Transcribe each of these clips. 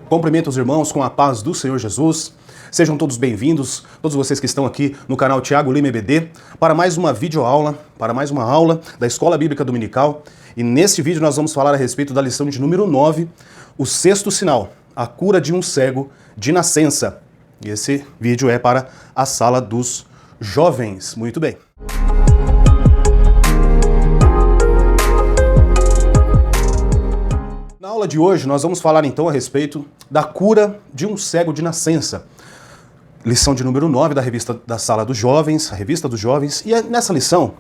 Cumprimento os irmãos com a paz do Senhor Jesus. Sejam todos bem-vindos, todos vocês que estão aqui no canal Thiago Lima EBD, para mais uma videoaula, para mais uma aula da Escola Bíblica Dominical. E neste vídeo nós vamos falar a respeito da lição de número 9, o sexto sinal, a cura de um cego de nascença. E esse vídeo é para a sala dos jovens. Muito bem. Na aula de hoje nós vamos falar então a respeito da cura de um cego de nascença. Lição de número 9 da revista da Sala dos Jovens, a revista dos jovens. E nessa lição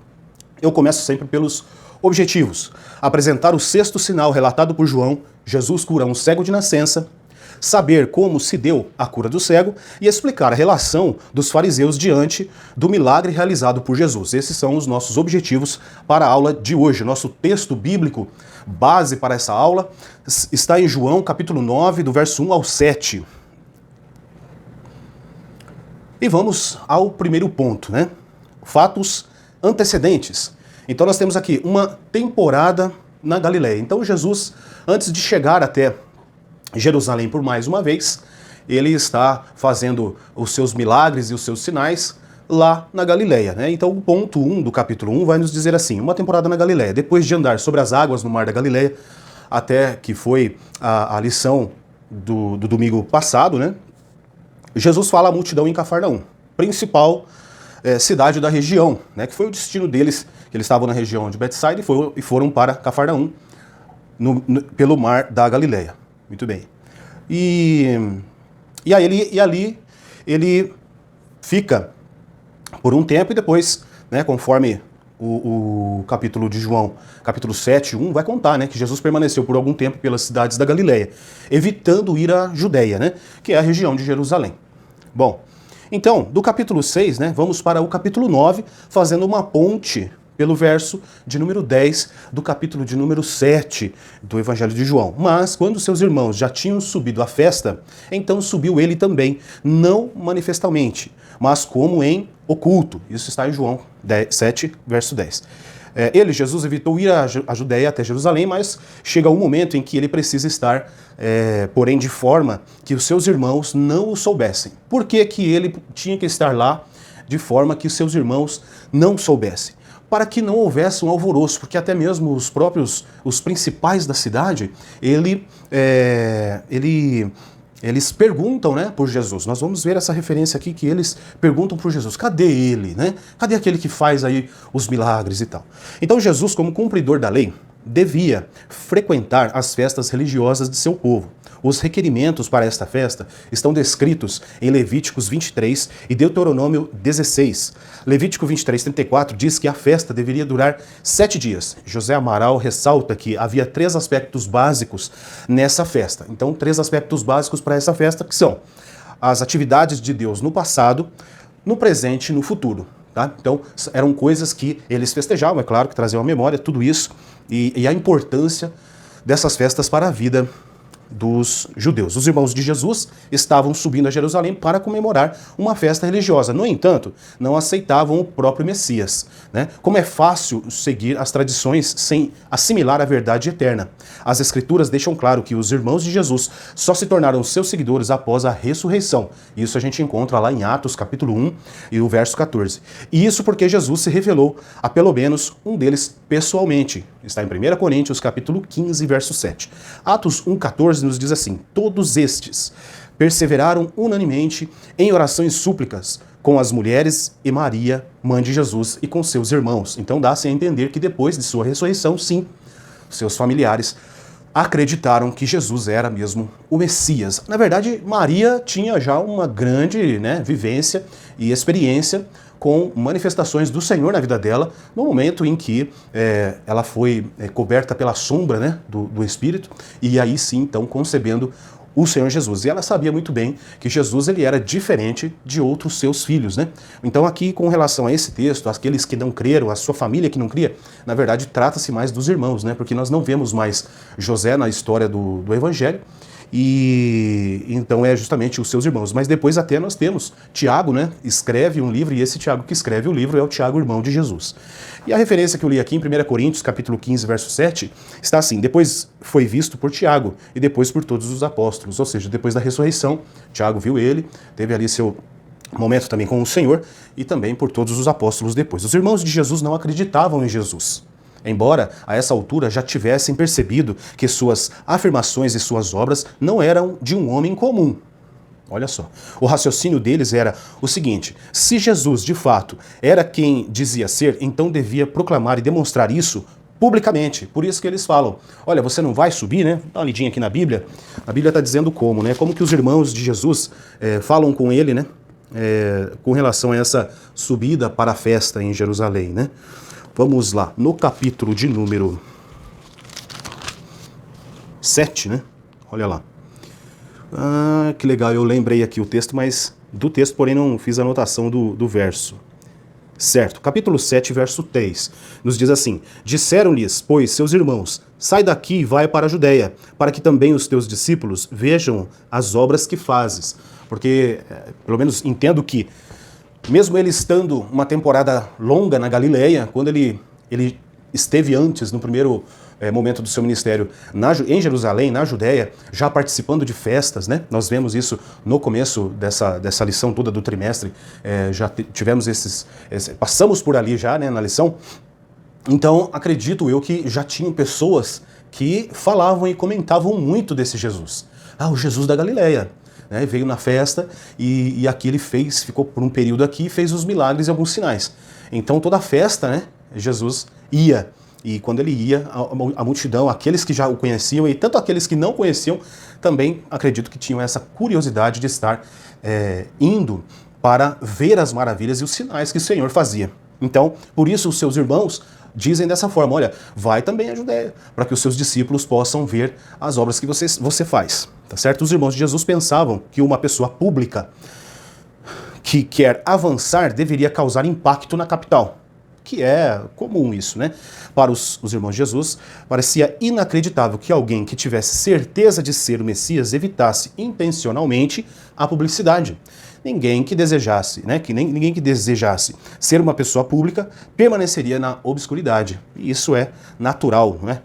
eu começo sempre pelos objetivos. Apresentar o sexto sinal relatado por João, Jesus cura um cego de nascença, saber como se deu a cura do cego e explicar a relação dos fariseus diante do milagre realizado por Jesus. Esses são os nossos objetivos para a aula de hoje. Nosso texto bíblico base para essa aula está em João capítulo 9, do verso 1 ao 7. E vamos ao primeiro ponto, né? Fatos antecedentes. Então nós temos aqui uma temporada na Galileia. Então Jesus, antes de chegar até Jerusalém por mais uma vez, ele está fazendo os seus milagres e os seus sinais lá na Galileia, né? Então o ponto 1 do capítulo 1 vai nos dizer assim: uma temporada na Galileia. Depois de andar sobre as águas no mar da Galileia, até que foi a lição do domingo passado, né? Jesus fala à multidão em Cafarnaum, principal cidade da região, né? Que foi o destino deles, que eles estavam na região de Betsaida e foram para Cafarnaum, pelo mar da Galileia. Muito bem. E ali ele fica por um tempo e depois, né, conforme o capítulo de João, capítulo 7, 1, vai contar, né, que Jesus permaneceu por algum tempo pelas cidades da Galileia, evitando ir à Judéia, né, que é a região de Jerusalém. Bom, então, do capítulo 6, né, vamos para o capítulo 9, fazendo uma ponte pelo verso de número 10 do capítulo de número 7 do Evangelho de João. Mas, quando seus irmãos já tinham subido à festa, então subiu ele também, não manifestamente, mas como em oculto. Isso está em João 7, verso 10. Jesus, evitou ir à Judéia até Jerusalém, mas chega um momento em que ele precisa estar, porém, de forma que os seus irmãos não o soubessem. Por que que ele tinha que estar lá de forma que os seus irmãos não soubessem? Para que não houvesse um alvoroço, porque até mesmo os principais da cidade, eles perguntam, né, por Jesus. Nós vamos ver essa referência aqui, que eles perguntam por Jesus. Cadê ele, né? Cadê aquele que faz aí os milagres e tal? Então Jesus, como cumpridor da lei, devia frequentar as festas religiosas de seu povo. Os requerimentos para esta festa estão descritos em Levíticos 23 e Deuteronômio 16. Levítico 23, 34 diz que a festa deveria durar 7 dias. José Amaral ressalta que havia 3 aspectos básicos nessa festa. Então, 3 aspectos básicos para essa festa, que são as atividades de Deus no passado, no presente e no futuro. Tá? Então, eram coisas que eles festejavam, é claro, que traziam à memória tudo isso e a importância dessas festas para a vida dos judeus. Os irmãos de Jesus estavam subindo a Jerusalém para comemorar uma festa religiosa. No entanto, não aceitavam o próprio Messias, né? Como é fácil seguir as tradições sem assimilar a verdade eterna. As Escrituras deixam claro que os irmãos de Jesus só se tornaram seus seguidores após a ressurreição. Isso a gente encontra lá em Atos capítulo 1 e o verso 14. E isso porque Jesus se revelou a pelo menos um deles pessoalmente. Está em 1 Coríntios capítulo 15, verso 7. Atos 1,14 nos diz assim: todos estes perseveraram unanimemente em orações e súplicas com as mulheres e Maria, mãe de Jesus, e com seus irmãos. Então dá-se a entender que depois de sua ressurreição, sim, seus familiares acreditaram que Jesus era mesmo o Messias. Na verdade, Maria tinha já uma grande, né, vivência e experiência com manifestações do Senhor na vida dela, no momento em que ela foi coberta pela sombra, né, do Espírito, e aí sim, então, concebendo o Senhor Jesus. E ela sabia muito bem que Jesus ele era diferente de outros seus filhos, né? Então aqui, com relação a esse texto, aqueles que não creram, a sua família que não cria, na verdade trata-se mais dos irmãos, né? Porque nós não vemos mais José na história do Evangelho, E então é justamente os seus irmãos. Mas depois até nós temos Tiago, né? Escreve um livro, e esse Tiago que escreve o livro é o Tiago, irmão de Jesus. E a referência que eu li aqui em 1 Coríntios, capítulo 15, verso 7, está assim: depois foi visto por Tiago, e depois por todos os apóstolos. Ou seja, depois da ressurreição, Tiago viu ele, teve ali seu momento também com o Senhor, e também por todos os apóstolos depois. Os irmãos de Jesus não acreditavam em Jesus, embora a essa altura já tivessem percebido que suas afirmações e suas obras não eram de um homem comum. Olha só, o raciocínio deles era o seguinte: se Jesus de fato era quem dizia ser, então devia proclamar e demonstrar isso publicamente. Por isso que eles falam: olha, você não vai subir, né? Dá uma lidinha aqui na Bíblia. A Bíblia está dizendo como, né? Como que os irmãos de Jesus falam com ele, né? Com relação a essa subida para a festa em Jerusalém, né? Vamos lá, no capítulo de número 7, né? Olha lá. Ah, que legal, eu lembrei aqui o texto, mas do texto, porém não fiz a anotação do verso. Certo, capítulo 7, verso 3, nos diz assim: disseram-lhes, pois, seus irmãos, sai daqui e vai para a Judéia, para que também os teus discípulos vejam as obras que fazes. Porque, pelo menos entendo que, mesmo ele estando uma temporada longa na Galileia, quando ele esteve antes, no primeiro momento do seu ministério em Jerusalém, na Judéia, já participando de festas, né? Nós vemos isso no começo dessa lição toda do trimestre, já tivemos passamos por ali já, né, na lição. Então, acredito eu que já tinham pessoas que falavam e comentavam muito desse Jesus. Ah, o Jesus da Galileia. Né, veio na festa e aqui ele ficou por um período aqui e fez os milagres e alguns sinais. Então toda a festa, né, Jesus ia. E quando ele ia, a multidão, aqueles que já o conheciam e tanto aqueles que não conheciam, também acredito que tinham essa curiosidade de estar indo para ver as maravilhas e os sinais que o Senhor fazia. Então, por isso os seus irmãos dizem dessa forma: olha, vai também à Judéia, para que os seus discípulos possam ver as obras que você faz. Tá certo? Os irmãos de Jesus pensavam que uma pessoa pública que quer avançar deveria causar impacto na capital, que é comum isso, né? Para os irmãos de Jesus, parecia inacreditável que alguém que tivesse certeza de ser o Messias evitasse intencionalmente a publicidade. Ninguém que desejasse, né? Ninguém que desejasse ser uma pessoa pública permaneceria na obscuridade. E isso é natural, né?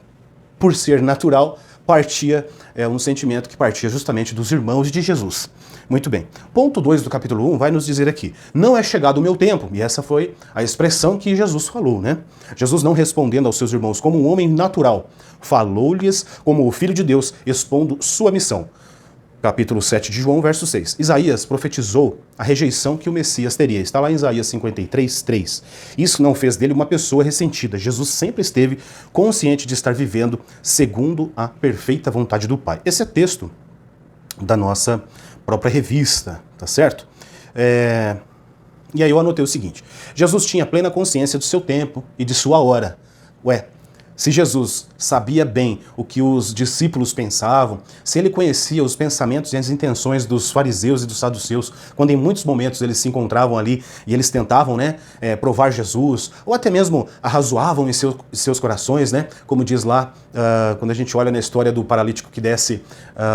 Por ser natural, partia um sentimento que partia justamente dos irmãos de Jesus. Muito bem. Ponto 2 do capítulo 1 vai nos dizer aqui: não é chegado o meu tempo. E essa foi a expressão que Jesus falou, né? Jesus, não respondendo aos seus irmãos como um homem natural, falou-lhes como o Filho de Deus, expondo sua missão. Capítulo 7 de João, verso 6. Isaías profetizou a rejeição que o Messias teria. Está lá em Isaías 53, 3. Isso não fez dele uma pessoa ressentida. Jesus sempre esteve consciente de estar vivendo segundo a perfeita vontade do Pai. Esse é texto da nossa própria revista, tá certo? E aí eu anotei o seguinte: Jesus tinha plena consciência do seu tempo e de sua hora. Se Jesus sabia bem o que os discípulos pensavam, se ele conhecia os pensamentos e as intenções dos fariseus e dos saduceus, quando em muitos momentos eles se encontravam ali e eles tentavam, né, provar Jesus, ou até mesmo arrazoavam em seus corações, né, como diz lá, quando a gente olha na história do paralítico que desce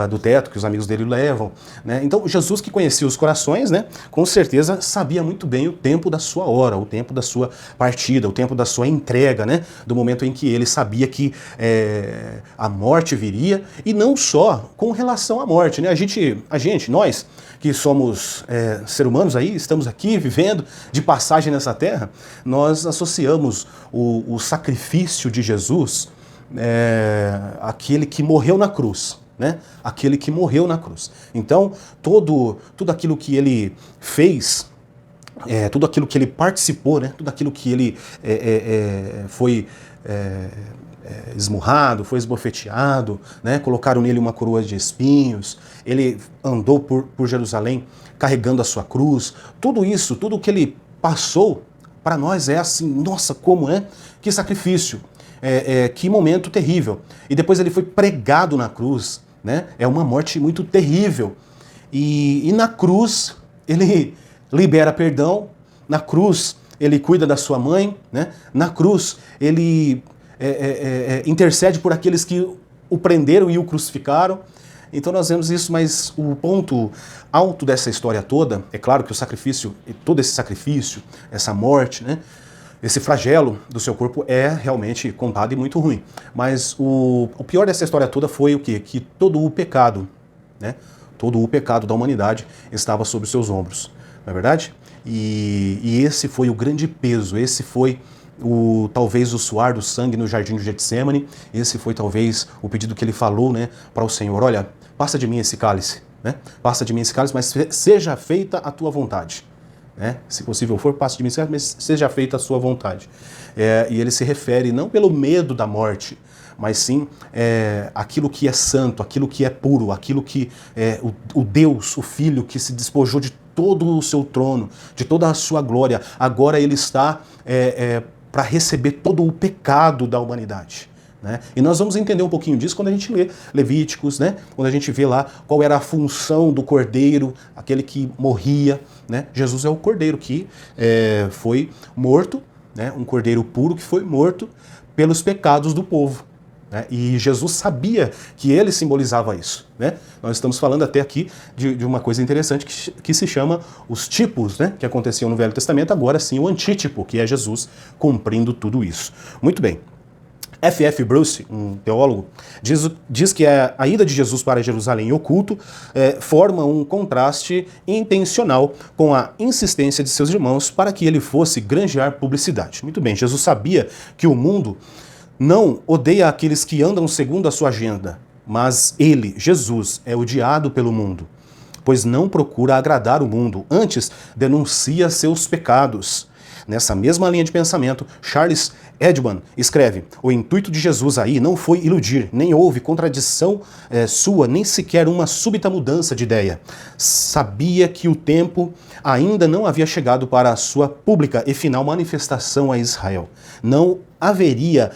do teto, que os amigos dele levam, né? Então Jesus, que conhecia os corações, né, com certeza sabia muito bem o tempo da sua hora, o tempo da sua partida, o tempo da sua entrega, né, do momento em que ele sabia que a morte viria, e não só com relação à morte, né? Nós que somos seres humanos aí, estamos aqui vivendo de passagem nessa terra, nós associamos o sacrifício de Jesus àquele que morreu na cruz, né? Aquele que morreu na cruz. Então, tudo aquilo que ele fez, tudo aquilo que ele participou, né? Tudo aquilo que ele foi esmurrado, foi esbofeteado, né? Colocaram nele uma coroa de espinhos, ele andou por Jerusalém carregando a sua cruz. Tudo isso, tudo que ele passou, para nós é assim: nossa, como é? Que sacrifício, que momento terrível. E depois ele foi pregado na cruz, né? É uma morte muito terrível. E na cruz ele libera perdão, na cruz ele cuida da sua mãe, né? Na cruz ele intercede por aqueles que o prenderam e o crucificaram. Então nós vemos isso, mas o ponto alto dessa história toda, é claro que o sacrifício, todo esse sacrifício, essa morte, né, esse flagelo do seu corpo é realmente contado e muito ruim. Mas o pior dessa história toda foi o quê? Que todo o pecado, né, todo o pecado da humanidade estava sobre os seus ombros, não é verdade? E esse foi o grande peso, esse foi talvez o suar do sangue no jardim de Getsemane, esse foi talvez o pedido que ele falou, né, para o Senhor: olha, passa de mim esse cálice, né? Passa de mim esse cálice, mas seja feita a tua vontade. Né? Se possível for, passe de mim esse cálice, mas seja feita a sua vontade. E ele se refere não pelo medo da morte, mas sim aquilo que é santo, aquilo que é puro, aquilo que é o Deus, o Filho, que se despojou de todo o seu trono, de toda a sua glória, agora ele está para receber todo o pecado da humanidade. Né? E nós vamos entender um pouquinho disso quando a gente lê Levíticos, né? Quando a gente vê lá qual era a função do cordeiro, aquele que morria. Né? Jesus é o cordeiro que foi morto, né? Um cordeiro puro que foi morto pelos pecados do povo. Né? E Jesus sabia que ele simbolizava isso. Né? Nós estamos falando até aqui de uma coisa interessante que se chama os tipos, né? Que aconteciam no Velho Testamento, agora sim o antítipo, que é Jesus cumprindo tudo isso. Muito bem. F.F. Bruce, um teólogo, diz que a ida de Jesus para Jerusalém em oculto forma um contraste intencional com a insistência de seus irmãos para que ele fosse granjear publicidade. Muito bem, Jesus sabia que o mundo não odeia aqueles que andam segundo a sua agenda, mas ele, Jesus, é odiado pelo mundo, pois não procura agradar o mundo, antes denuncia seus pecados. Nessa mesma linha de pensamento, Charles Edman escreve: o intuito de Jesus aí não foi iludir, nem houve contradição sua, nem sequer uma súbita mudança de ideia. Sabia que o tempo ainda não havia chegado para a sua pública e final manifestação a Israel. Não haveria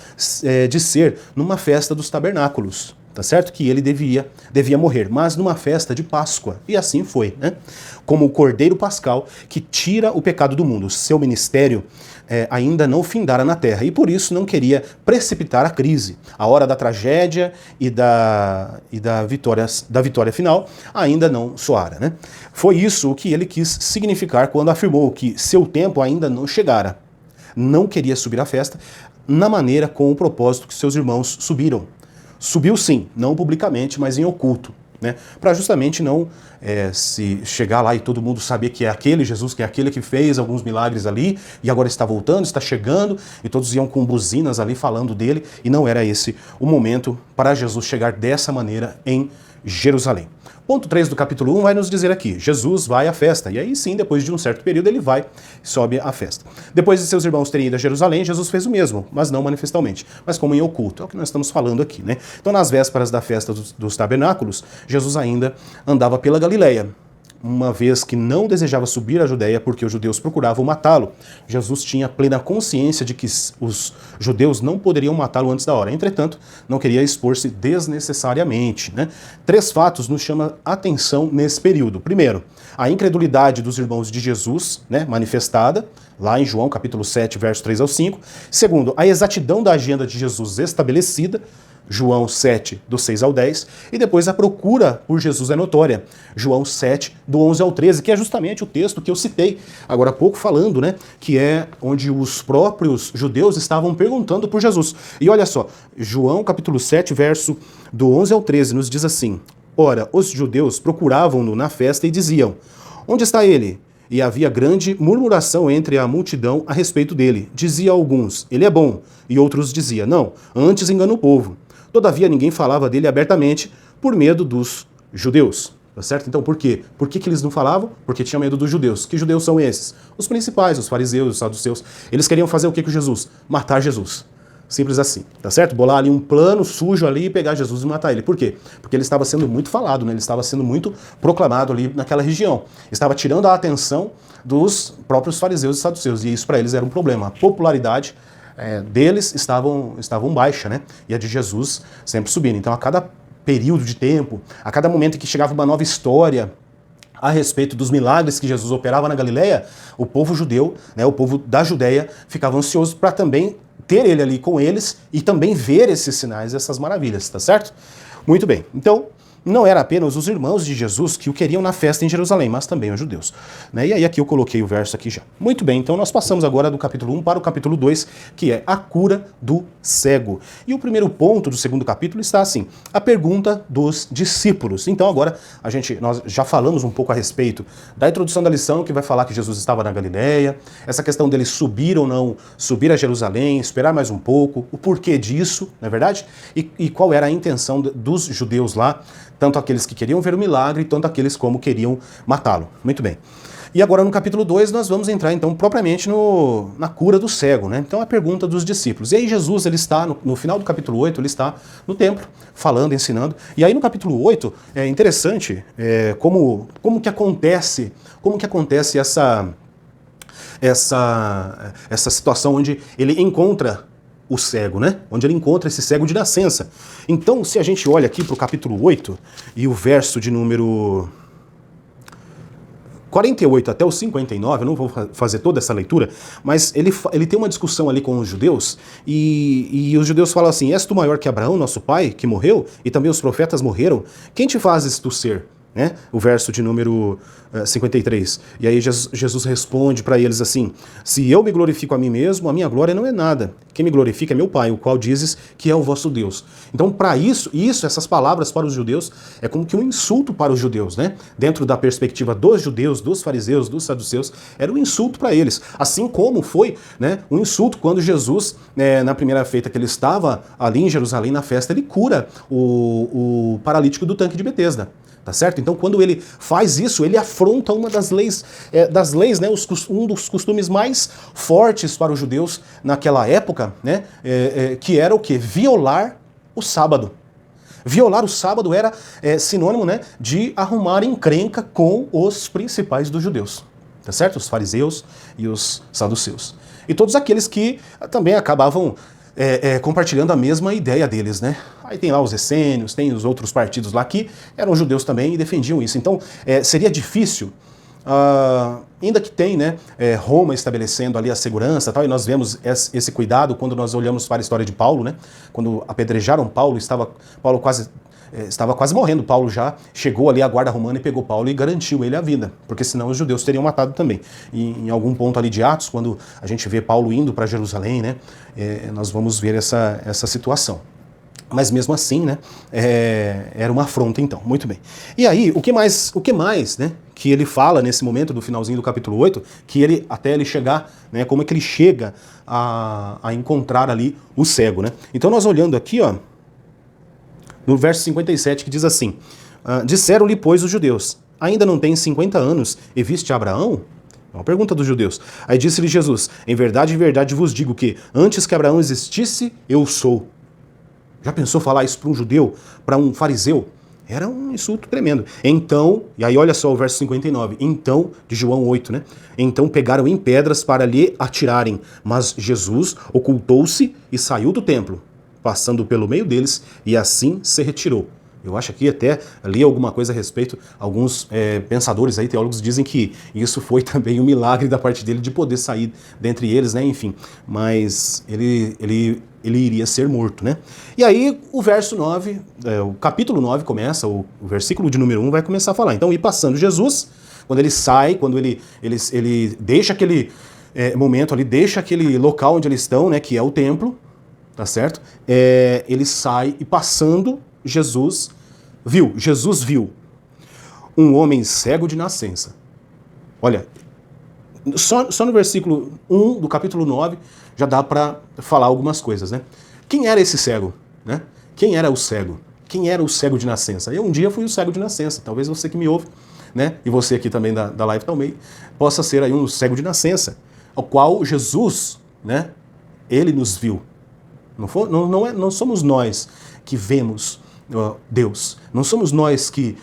de ser numa festa dos tabernáculos. Tá certo? Que ele devia morrer, mas numa festa de Páscoa. E assim foi, né? Como o Cordeiro Pascal que tira o pecado do mundo. Seu ministério ainda não findara na terra e por isso não queria precipitar a crise. A hora da tragédia e da vitória final ainda não soara, né? Foi isso o que ele quis significar quando afirmou que seu tempo ainda não chegara. Não queria subir à festa na maneira com o propósito que seus irmãos subiram. Subiu sim, não publicamente, mas em oculto, né? Para justamente não se chegar lá e todo mundo saber que é aquele Jesus, que é aquele que fez alguns milagres ali e agora está voltando, está chegando, e todos iam com buzinas ali falando dele, e não era esse o momento para Jesus chegar dessa maneira em Jerusalém. Ponto 3 do capítulo 1 vai nos dizer aqui: Jesus vai à festa. E aí sim, depois de um certo período, ele sobe à festa. Depois de seus irmãos terem ido a Jerusalém, Jesus fez o mesmo, mas não manifestalmente, mas como em oculto. É o que nós estamos falando aqui, né? Então, nas vésperas da festa dos tabernáculos, Jesus ainda andava pela Galileia, uma vez que não desejava subir à Judéia porque os judeus procuravam matá-lo. Jesus tinha plena consciência de que os judeus não poderiam matá-lo antes da hora. Entretanto, não queria expor-se desnecessariamente, né? 3 fatos nos chamam a atenção nesse período. Primeiro, a incredulidade dos irmãos de Jesus, né, manifestada lá em João capítulo 7, verso 3 ao 5. Segundo, a exatidão da agenda de Jesus estabelecida, João 7, do 6 ao 10, e depois a procura por Jesus é notória, João 7, do 11 ao 13, que é justamente o texto que eu citei agora há pouco falando, né, que é onde os próprios judeus estavam perguntando por Jesus. E olha só, João capítulo 7, verso do 11 ao 13, nos diz assim: ora, os judeus procuravam-no na festa e diziam: onde está ele? E havia grande murmuração entre a multidão a respeito dele. Dizia alguns: ele é bom, e outros diziam: não, antes engana o povo. Todavia, ninguém falava dele abertamente por medo dos judeus. Tá certo? Então, por quê? Por que eles não falavam? Porque tinham medo dos judeus. Que judeus são esses? Os principais, os fariseus, os saduceus. Eles queriam fazer o que com Jesus? Matar Jesus. Simples assim, tá certo? Bolar ali um plano sujo ali e pegar Jesus e matar ele. Por quê? Porque ele estava sendo muito falado, né? Ele estava sendo muito proclamado ali naquela região. Estava tirando a atenção dos próprios fariseus e saduceus. E isso para eles era um problema. A popularidade deles estavam baixa, né? E a de Jesus sempre subindo. Então, a cada período de tempo, a cada momento em que chegava uma nova história a respeito dos milagres que Jesus operava na Galileia, o povo judeu, né, o povo da Judéia, ficava ansioso para também ter ele ali com eles e também ver esses sinais, essas maravilhas, tá certo? Muito bem. Então, não era apenas os irmãos de Jesus que o queriam na festa em Jerusalém, mas também os judeus. Né? E aí aqui eu coloquei o verso aqui já. Muito bem, então nós passamos agora do capítulo 1 para o capítulo 2, que é a cura do cego. E o primeiro ponto do segundo capítulo está assim, a pergunta dos discípulos. Então agora nós já falamos um pouco a respeito da introdução da lição, que vai falar que Jesus estava na Galileia, essa questão dele subir ou não subir a Jerusalém, esperar mais um pouco, o porquê disso, não é verdade? E qual era a intenção dos judeus lá, tanto aqueles que queriam ver o milagre, tanto aqueles como queriam matá-lo. Muito bem. E agora no capítulo 2 nós vamos entrar então propriamente na cura do cego, né? Então a pergunta dos discípulos. E aí Jesus, ele está, no final do capítulo 8, ele está no templo, falando, ensinando. E aí no capítulo 8, é interessante como que acontece essa situação onde ele encontra o cego, né? Onde ele encontra esse cego de nascença. Então, se a gente olha aqui para o capítulo 8 e o verso de número 48 até o 59, eu não vou fazer toda essa leitura, mas ele tem uma discussão ali com os judeus, e os judeus falam assim, és tu maior que Abraão, nosso pai, que morreu, e também os profetas morreram? Quem te fazes tu ser? Né? O verso de número 53. E aí Jesus responde para eles assim, se eu me glorifico a mim mesmo, a minha glória não é nada. Quem me glorifica é meu Pai, o qual dizes que é o vosso Deus. Então, para essas palavras para os judeus, é como que um insulto para os judeus, né? Dentro da perspectiva dos judeus, dos fariseus, dos saduceus, era um insulto para eles. Assim como foi, né, um insulto quando Jesus, na primeira feita que ele estava ali em Jerusalém, na festa, ele cura o paralítico do tanque de Betesda. Tá certo? Então, quando ele faz isso, ele afronta uma das leis, né, um dos costumes mais fortes para os judeus naquela época, né, que era o quê? Violar o sábado. Violar o sábado era sinônimo, né, de arrumar encrenca com os principais dos judeus. Tá certo? Os fariseus e os saduceus. E todos aqueles que também acabavam compartilhando a mesma ideia deles, né? Aí tem lá os essênios, tem os outros partidos lá que eram judeus também e defendiam isso. Então, seria difícil, ainda que tem, né, Roma estabelecendo ali a segurança e tal, e nós vemos esse cuidado quando nós olhamos para a história de Paulo, né? Quando apedrejaram Paulo, estava quase morrendo. Paulo já chegou ali, a guarda romana, e pegou Paulo e garantiu ele a vida, porque senão os judeus teriam matado também. E em algum ponto ali de Atos, quando a gente vê Paulo indo para Jerusalém, né, nós vamos ver essa situação. Mas mesmo assim, né, era uma afronta então. Muito bem. E aí, o que mais, né, que ele fala nesse momento do finalzinho do capítulo 8, que até ele chegar, né, como é que ele chega a encontrar ali o cego, né? Então nós olhando aqui, ó, no verso 57, que diz assim, disseram-lhe, pois, os judeus, ainda não tens 50 anos e viste Abraão? É uma pergunta dos judeus. Aí disse-lhe Jesus, em verdade vos digo que, antes que Abraão existisse, eu sou. Já pensou falar isso para um judeu, para um fariseu? Era um insulto tremendo. Então, e aí olha só o verso 59, então, de João 8, né? Então pegaram em pedras para lhe atirarem, mas Jesus ocultou-se e saiu do templo, passando pelo meio deles, e assim se retirou. Eu acho que até li alguma coisa a respeito, alguns pensadores aí, teólogos, dizem que isso foi também um milagre da parte dele de poder sair dentre eles, né? Enfim, mas ele iria ser morto, né? E aí o verso 9, o capítulo 9 começa, o versículo de número 1 vai começar a falar. Então, e passando Jesus, quando ele sai, quando ele deixa aquele momento ali, deixa aquele local onde eles estão, né, que é o templo, tá certo? Ele sai e passando, Jesus viu um homem cego de nascença. Olha, só no versículo 1 do capítulo 9 já dá para falar algumas coisas, né? Quem era esse cego, né? Quem era o cego? Quem era o cego de nascença? Eu um dia fui o cego de nascença, talvez você que me ouve, né? E você aqui também da live também, possa ser aí um cego de nascença, ao qual Jesus, né? Ele nos viu. Não somos nós que vemos Deus. Não somos nós que,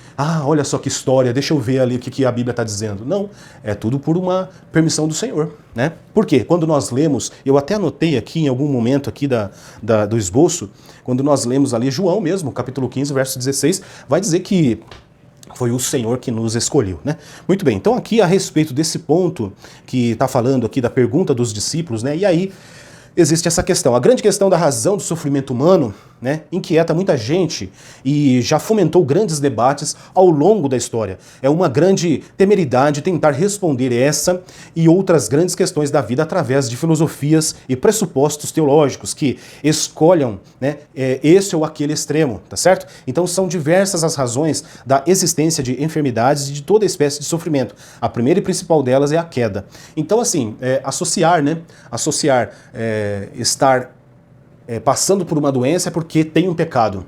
olha só que história, deixa eu ver ali o que a Bíblia está dizendo. Não, é tudo por uma permissão do Senhor, né? Por quê? Quando nós lemos, eu até anotei aqui em algum momento aqui do esboço, quando nós lemos ali João mesmo, capítulo 15, verso 16, vai dizer que foi o Senhor que nos escolheu, né? Muito bem, então aqui a respeito desse ponto que está falando aqui da pergunta dos discípulos, né? E aí existe essa questão. A grande questão da razão do sofrimento humano né, inquieta muita gente e já fomentou grandes debates ao longo da história. É uma grande temeridade tentar responder essa e outras grandes questões da vida através de filosofias e pressupostos teológicos que escolham, né, esse ou aquele extremo, tá certo? Então são diversas as razões da existência de enfermidades e de toda espécie de sofrimento. A primeira e principal delas é a queda. Então assim, associar, estar passando por uma doença é porque tem um pecado.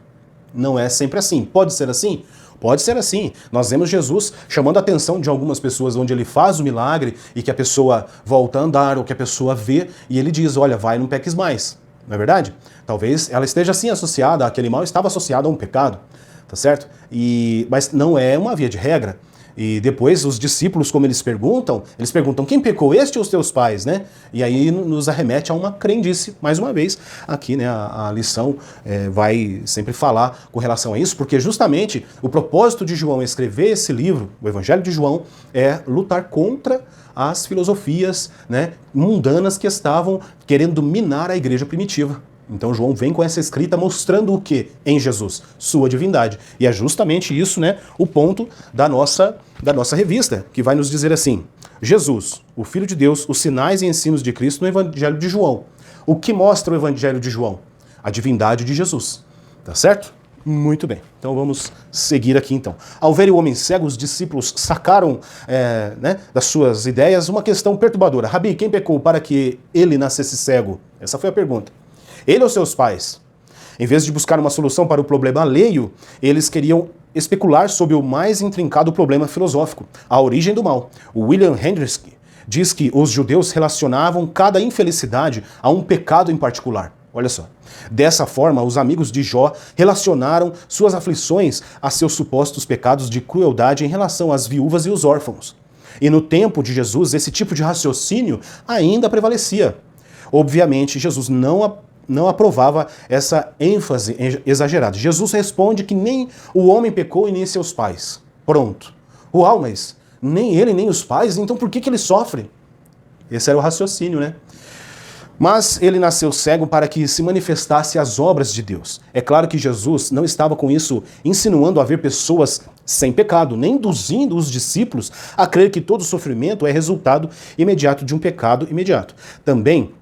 Não é sempre assim. Pode ser assim? Pode ser assim. Nós vemos Jesus chamando a atenção de algumas pessoas onde ele faz o milagre e que a pessoa volta a andar ou que a pessoa vê e ele diz, olha, vai, não peques mais. Não é verdade? Talvez ela esteja assim associada, aquele mal estava associado a um pecado, tá certo? Mas não é uma via de regra. E depois os discípulos, como eles perguntam, quem pecou, este ou os teus pais, né? E aí nos arremete a uma crendice, mais uma vez, aqui, né, a lição vai sempre falar com relação a isso, porque justamente o propósito de João escrever esse livro, o Evangelho de João, é lutar contra as filosofias, né, mundanas que estavam querendo minar a igreja primitiva. Então João vem com essa escrita mostrando o que em Jesus? Sua divindade. E é justamente isso, né, o ponto da nossa revista, que vai nos dizer assim, Jesus, o Filho de Deus, os sinais e ensinos de Cristo no Evangelho de João. O que mostra o Evangelho de João? A divindade de Jesus. Tá certo? Muito bem. Então vamos seguir aqui então. Ao verem o homem cego, os discípulos sacaram das suas ideias uma questão perturbadora. Rabi, quem pecou para que ele nascesse cego? Essa foi a pergunta. Ele ou seus pais? Em vez de buscar uma solução para o problema alheio, eles queriam especular sobre o mais intrincado problema filosófico, a origem do mal. O William Hendrickson diz que os judeus relacionavam cada infelicidade a um pecado em particular. Olha só. Dessa forma, os amigos de Jó relacionaram suas aflições a seus supostos pecados de crueldade em relação às viúvas e os órfãos. E no tempo de Jesus, esse tipo de raciocínio ainda prevalecia. Obviamente, Jesus não aprovava essa ênfase exagerada. Jesus responde que nem o homem pecou e nem seus pais. Pronto. Uau, mas nem ele, nem os pais, então por que ele sofre? Esse era o raciocínio, né? Mas ele nasceu cego para que se manifestasse as obras de Deus. É claro que Jesus não estava com isso insinuando haver pessoas sem pecado, nem induzindo os discípulos a crer que todo sofrimento é resultado imediato de um pecado imediato. Também,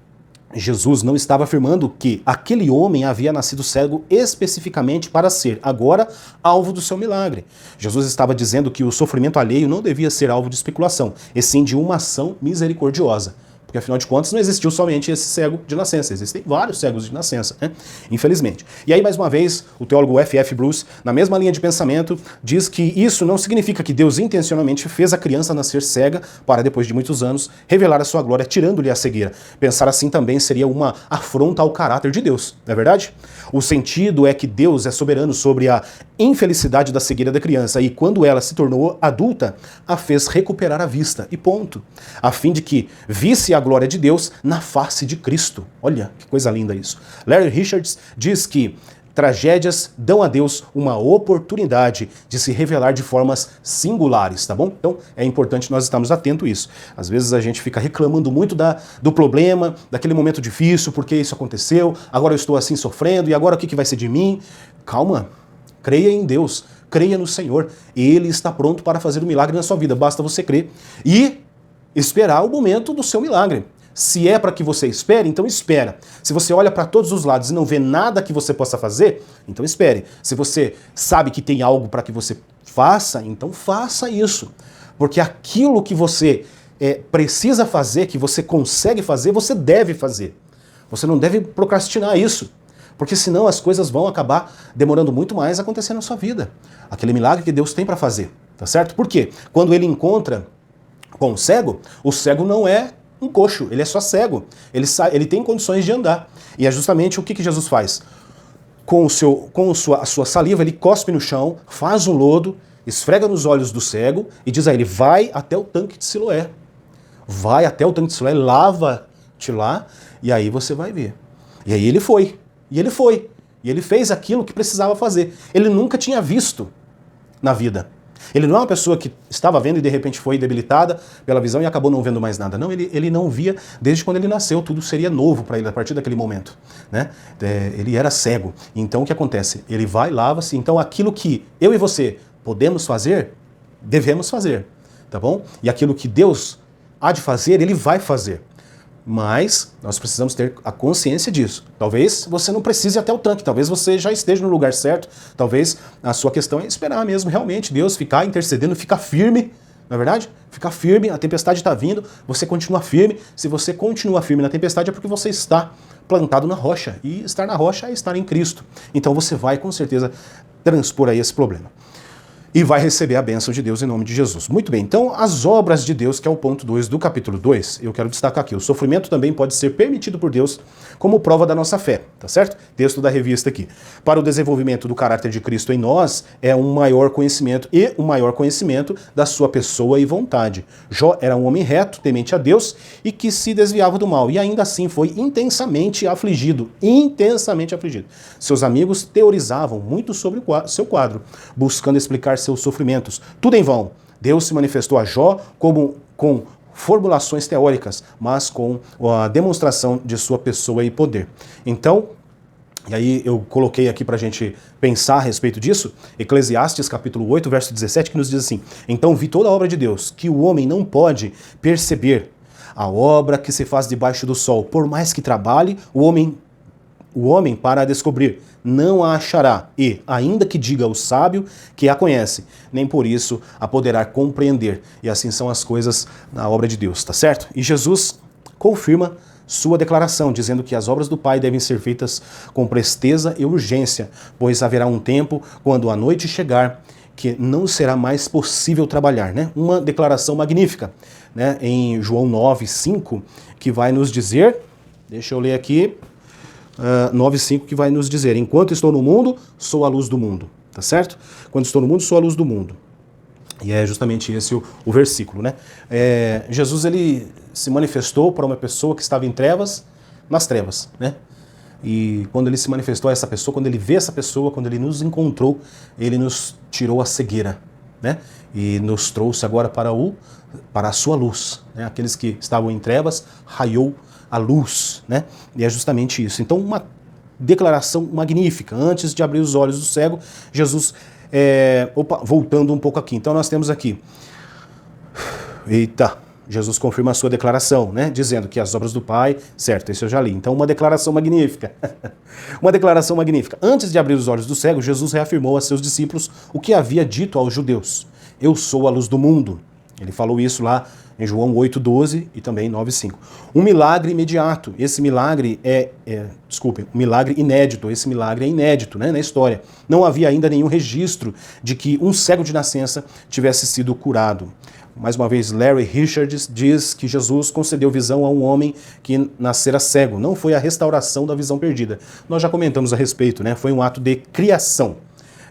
Jesus não estava afirmando que aquele homem havia nascido cego especificamente para ser, agora, alvo do seu milagre. Jesus estava dizendo que o sofrimento alheio não devia ser alvo de especulação, e sim de uma ação misericordiosa. Porque, afinal de contas, não existiu somente esse cego de nascença. Existem vários cegos de nascença, né? Infelizmente. E aí, mais uma vez, o teólogo F.F. Bruce, na mesma linha de pensamento, diz que isso não significa que Deus intencionalmente fez a criança nascer cega para, depois de muitos anos, revelar a sua glória, tirando-lhe a cegueira. Pensar assim também seria uma afronta ao caráter de Deus, não é verdade? O sentido é que Deus é soberano sobre a infelicidade da cegueira da criança e, quando ela se tornou adulta, a fez recuperar a vista, e ponto. A fim de que visse a glória de Deus na face de Cristo. Olha, que coisa linda isso. Larry Richards diz que tragédias dão a Deus uma oportunidade de se revelar de formas singulares, tá bom? Então, é importante nós estarmos atentos a isso. Às vezes a gente fica reclamando muito do problema, daquele momento difícil, porque isso aconteceu, agora eu estou assim sofrendo, e agora o que vai ser de mim? Calma, creia em Deus, creia no Senhor. Ele está pronto para fazer um milagre na sua vida, basta você crer e esperar o momento do seu milagre. Se é para que você espere, então espera. Se você olha para todos os lados e não vê nada que você possa fazer, então espere. Se você sabe que tem algo para que você faça, então faça isso. Porque aquilo que você precisa fazer, que você consegue fazer, você deve fazer. Você não deve procrastinar isso. Porque senão as coisas vão acabar demorando muito mais a acontecer na sua vida. Aquele milagre que Deus tem para fazer, tá certo? Por quê? Quando ele encontra com o cego não é um coxo, ele é só cego. Ele tem condições de andar. E é justamente o que Jesus faz. Com a sua saliva, ele cospe no chão, faz um lodo, esfrega nos olhos do cego e diz a ele, vai até o tanque de Siloé. Vai até o tanque de Siloé, lava-te lá, e aí você vai ver. E aí ele foi. E ele fez aquilo que precisava fazer. Ele nunca tinha visto na vida. Ele não é uma pessoa que estava vendo e de repente foi debilitada pela visão e acabou não vendo mais nada. Não, ele não via desde quando ele nasceu, tudo seria novo para ele a partir daquele momento, né? Ele era cego. Então o que acontece? Ele vai, lava-se. Então aquilo que eu e você podemos fazer, devemos fazer, tá bom? E aquilo que Deus há de fazer, Ele vai fazer. Mas nós precisamos ter a consciência disso. Talvez você não precise ir até o tanque, talvez você já esteja no lugar certo, talvez a sua questão é esperar mesmo realmente Deus ficar intercedendo, ficar firme, não é verdade? Ficar firme, a tempestade está vindo, você continua firme. Se você continua firme na tempestade é porque você está plantado na rocha, e estar na rocha é estar em Cristo. Então você vai com certeza transpor aí esse problema. E vai receber a bênção de Deus em nome de Jesus. Muito bem, então as obras de Deus, que é o ponto 2 do capítulo 2, eu quero destacar aqui. O sofrimento também pode ser permitido por Deus como prova da nossa fé, tá certo? Texto da revista aqui. Para o desenvolvimento do caráter de Cristo em nós, é um maior conhecimento e um maior conhecimento da sua pessoa e vontade. Jó era um homem reto, temente a Deus e que se desviava do mal, e ainda assim foi intensamente afligido. Intensamente afligido. Seus amigos teorizavam muito sobre o seu quadro, buscando explicar seus sofrimentos. Tudo em vão. Deus se manifestou a Jó com formulações teóricas, mas com a demonstração de sua pessoa e poder. Então, e aí eu coloquei aqui para a gente pensar a respeito disso, Eclesiastes capítulo 8, verso 17, que nos diz assim: então vi toda a obra de Deus, que o homem não pode perceber, a obra que se faz debaixo do sol, por mais que trabalhe, o homem para a descobrir, não a achará, e, ainda que diga o sábio que a conhece, nem por isso a poderá compreender. E assim são as coisas na obra de Deus, tá certo? E Jesus confirma sua declaração, dizendo que as obras do Pai devem ser feitas com presteza e urgência, pois haverá um tempo, quando a noite chegar, que não será mais possível trabalhar, né? Uma declaração magnífica, né? Em João 9:5, que vai nos dizer, deixa eu ler aqui, 9:5, que vai nos dizer: enquanto estou no mundo, sou a luz do mundo, tá certo? Quando estou no mundo, sou a luz do mundo. E é justamente esse o versículo, né? Jesus, ele se manifestou para uma pessoa que estava em trevas, nas trevas, né? E quando ele se manifestou a essa pessoa, quando ele vê essa pessoa, quando ele nos encontrou, ele nos tirou a cegueira, né? E nos trouxe agora para a sua luz, né? Aqueles que estavam em trevas, raiou a luz, né? E é justamente isso. Então, uma declaração magnífica. Antes de abrir os olhos do cego, Jesus... voltando um pouco aqui. Então, nós temos aqui... Jesus confirma a sua declaração, né? Dizendo que as obras do Pai... Certo, isso eu já li. Então, uma declaração magnífica. Uma declaração magnífica. Antes de abrir os olhos do cego, Jesus reafirmou a seus discípulos o que havia dito aos judeus. Eu sou a luz do mundo. Ele falou isso lá em João 8:12 e também 9:5. Um milagre imediato. Esse milagre um milagre inédito. Esse milagre é inédito, né, na história. Não havia ainda nenhum registro de que um cego de nascença tivesse sido curado. Mais uma vez, Larry Richards diz que Jesus concedeu visão a um homem que nascera cego. Não foi a restauração da visão perdida. Nós já comentamos a respeito, né? Foi um ato de criação.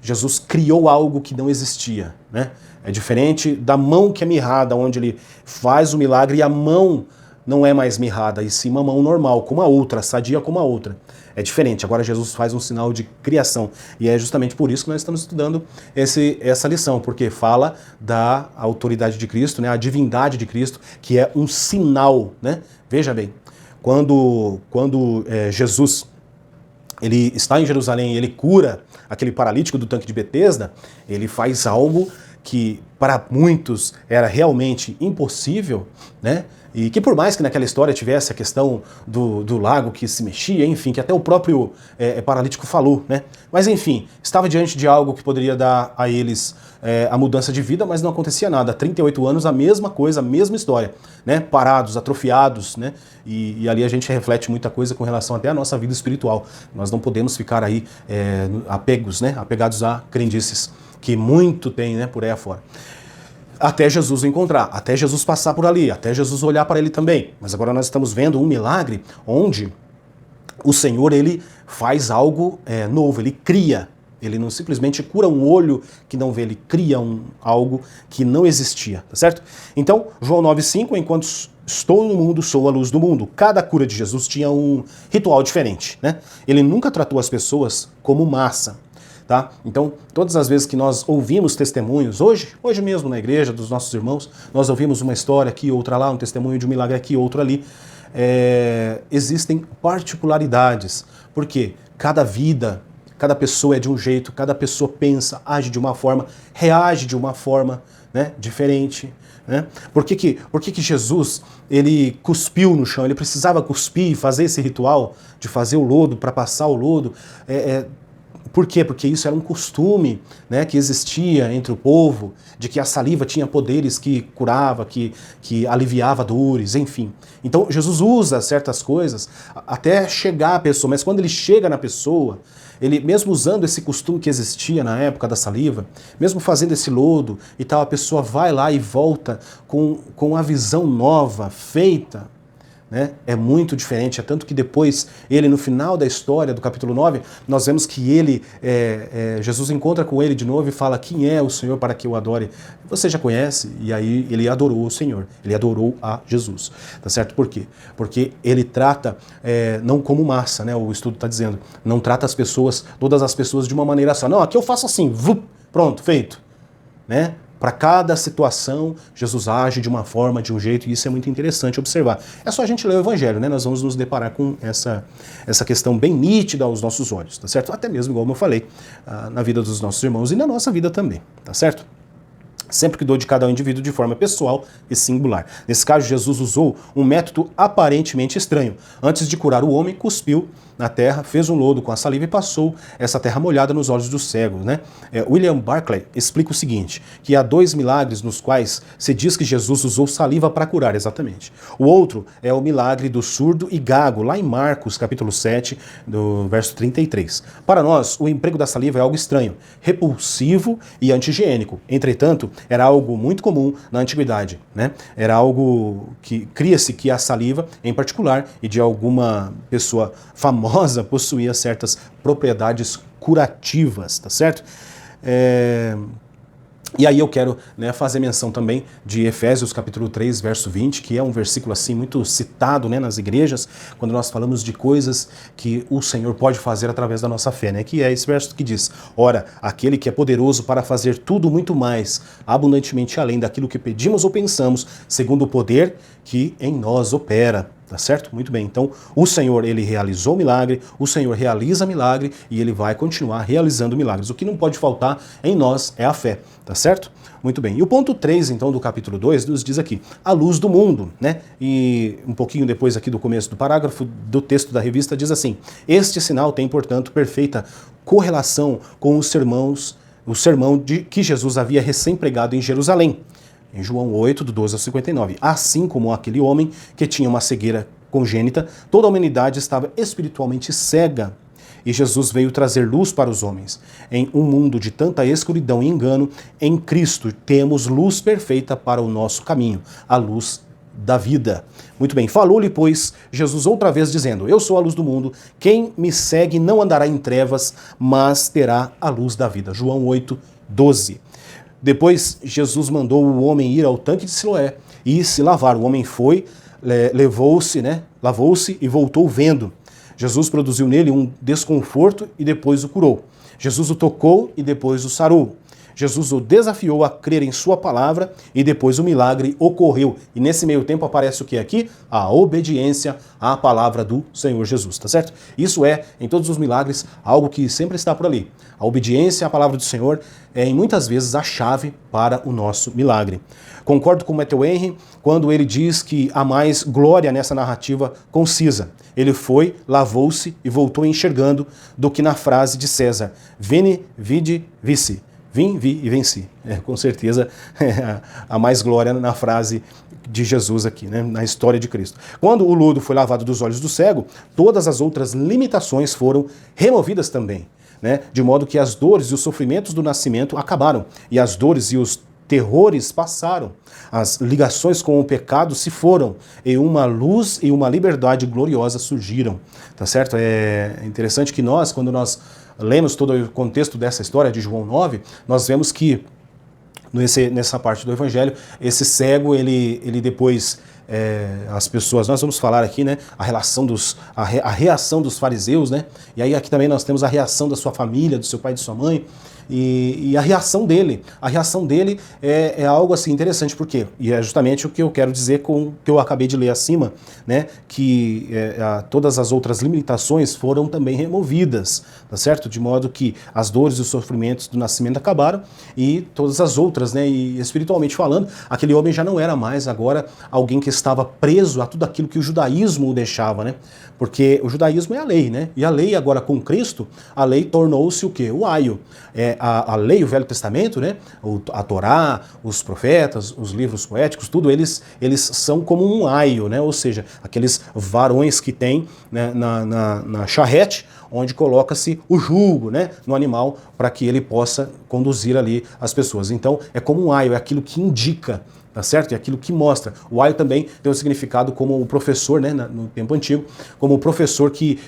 Jesus criou algo que não existia, né? É diferente da mão que é mirrada, onde ele faz o milagre e a mão não é mais mirrada, e sim uma mão normal, como a outra, sadia como a outra. É diferente. Agora Jesus faz um sinal de criação. E é justamente por isso que nós estamos estudando essa lição, porque fala da autoridade de Cristo, né? A divindade de Cristo, que é um sinal, né? Veja bem, quando Jesus... ele está em Jerusalém e ele cura aquele paralítico do tanque de Betesda, ele faz algo que para muitos era realmente impossível, né? E que por mais que naquela história tivesse a questão do lago que se mexia, enfim, que até o próprio paralítico falou, né? Mas enfim, estava diante de algo que poderia dar a eles a mudança de vida, mas não acontecia nada. Há 38 anos, a mesma coisa, a mesma história, né? Parados, atrofiados, né? E ali a gente reflete muita coisa com relação até à nossa vida espiritual. Nós não podemos ficar aí apegados a crendices, que muito tem, né, por aí afora. Até Jesus o encontrar, até Jesus passar por ali, até Jesus olhar para ele também. Mas agora nós estamos vendo um milagre onde o Senhor, ele faz algo novo, ele cria. Ele não simplesmente cura um olho que não vê, ele cria algo que não existia, tá certo? Então, João 9:5, enquanto estou no mundo, sou a luz do mundo. Cada cura de Jesus tinha um ritual diferente, né? Ele nunca tratou as pessoas como massa. tá? Então, todas as vezes que nós ouvimos testemunhos, hoje mesmo na igreja dos nossos irmãos, nós ouvimos uma história aqui, outra lá, um testemunho de um milagre aqui, outro ali, existem particularidades, porque cada vida, cada pessoa é de um jeito, cada pessoa pensa, age de uma forma, reage de uma forma, né, diferente. Né? Por que Jesus ele cuspiu no chão? Ele precisava cuspir e fazer esse ritual de fazer o lodo para passar o lodo. Por quê? Porque isso era um costume, né, que existia entre o povo, de que a saliva tinha poderes que curava, que aliviava dores, enfim. Então Jesus usa certas coisas até chegar à pessoa, mas quando ele chega na pessoa, ele, mesmo usando esse costume que existia na época da saliva, mesmo fazendo esse lodo e tal, a pessoa vai lá e volta com a visão nova, feita, né? É muito diferente, é tanto que depois, ele no final da história do capítulo 9, nós vemos que ele, Jesus encontra com ele de novo e fala: quem é o Senhor para que eu adore? Você já conhece, e aí ele adorou o Senhor, ele adorou a Jesus, tá certo? Por quê? Porque ele trata, não como massa, né? O estudo está dizendo, não trata as pessoas, todas as pessoas de uma maneira só. Não, aqui eu faço assim, pronto, feito, né? Para cada situação, Jesus age de uma forma, de um jeito, e isso é muito interessante observar. É só a gente ler o Evangelho, né? Nós vamos nos deparar com essa questão bem nítida aos nossos olhos, tá certo? Até mesmo, igual eu falei, na vida dos nossos irmãos e na nossa vida também, tá certo? Sempre cuidou de cada indivíduo de forma pessoal e singular. Nesse caso, Jesus usou um método aparentemente estranho. Antes de curar o homem, cuspiu na terra, fez um lodo com a saliva e passou essa terra molhada nos olhos dos cegos, né? William Barclay explica o seguinte, que há 2 milagres nos quais se diz que Jesus usou saliva para curar, exatamente. O outro é o milagre do surdo e gago, lá em Marcos, capítulo 7, do verso 33. Para nós, o emprego da saliva é algo estranho, repulsivo e anti-higiênico. Entretanto, era algo muito comum na antiguidade, né? Era algo que cria-se que a saliva, em particular, e de alguma pessoa famosa, possuía certas propriedades curativas, tá certo? E aí eu quero, né, fazer menção também de Efésios capítulo 3, verso 20, que é um versículo assim muito citado, né, nas igrejas, quando nós falamos de coisas que o Senhor pode fazer através da nossa fé, né, que é esse verso que diz: ora, aquele que é poderoso para fazer tudo muito mais, abundantemente além daquilo que pedimos ou pensamos, segundo o poder que em nós opera. Tá certo? Muito bem. Então, o Senhor, ele realizou o milagre, o Senhor realiza milagre e ele vai continuar realizando milagres. O que não pode faltar em nós é a fé, tá certo? Muito bem. E o ponto 3, então, do capítulo 2, nos diz aqui, a luz do mundo, né? E um pouquinho depois aqui do começo do parágrafo do texto da revista diz assim: este sinal tem, portanto, perfeita correlação com o sermão de que Jesus havia recém-pregado em Jerusalém. Em João 8, do 12 ao 59. Assim como aquele homem que tinha uma cegueira congênita, toda a humanidade estava espiritualmente cega. E Jesus veio trazer luz para os homens. Em um mundo de tanta escuridão e engano, em Cristo temos luz perfeita para o nosso caminho, a luz da vida. Muito bem, falou-lhe, pois, Jesus outra vez dizendo: eu sou a luz do mundo, quem me segue não andará em trevas, mas terá a luz da vida. João 8, 12. Depois, Jesus mandou o homem ir ao tanque de Siloé e se lavar. O homem foi, lavou-se e voltou vendo. Jesus produziu nele um desconforto e depois o curou. Jesus o tocou e depois o sarou. Jesus o desafiou a crer em sua palavra e depois o milagre ocorreu. E nesse meio tempo aparece o que aqui? A obediência à palavra do Senhor Jesus, tá certo? Isso é, em todos os milagres, algo que sempre está por ali. A obediência à palavra do Senhor é, em muitas vezes, a chave para o nosso milagre. Concordo com Matthew Henry quando ele diz que há mais glória nessa narrativa concisa. Ele foi, lavou-se e voltou enxergando do que na frase de César: Veni, vidi, vici. Vim, vi e venci. Com certeza há mais glória na frase de Jesus aqui, né, na história de Cristo. Quando o lodo foi lavado dos olhos do cego, todas as outras limitações foram removidas também, né, de modo que as dores e os sofrimentos do nascimento acabaram, e as dores e os terrores passaram, as ligações com o pecado se foram, e uma luz e uma liberdade gloriosa surgiram, tá certo? É interessante que nós, quando nós lemos todo o contexto dessa história de João 9, nós vemos que nessa parte do Evangelho, esse cego, ele depois as pessoas, nós vamos falar aqui, né, a reação dos fariseus, né, e aí aqui também nós temos a reação da sua família, do seu pai e de sua mãe, e a reação dele é algo assim interessante, por quê? E é justamente o que eu quero dizer com o que eu acabei de ler acima, né, que todas as outras limitações foram também removidas, tá certo? De modo que as dores e os sofrimentos do nascimento acabaram e todas as outras, né, e espiritualmente falando, aquele homem já não era mais agora alguém que estava preso a tudo aquilo que o judaísmo o deixava, né? Porque o judaísmo é a lei, né? E a lei agora com Cristo, a lei tornou-se o quê? O aio. A lei, o Velho Testamento, né? A Torá, os profetas, os livros poéticos, tudo eles são como um aio, né? Ou seja, aqueles varões que tem, né, na charrete, onde coloca-se o jugo, né, no animal para que ele possa conduzir ali as pessoas. Então é como um aio, é aquilo que indica, tá certo? É aquilo que mostra. O aio também tem um significado como o professor, né, no tempo antigo, como o professor que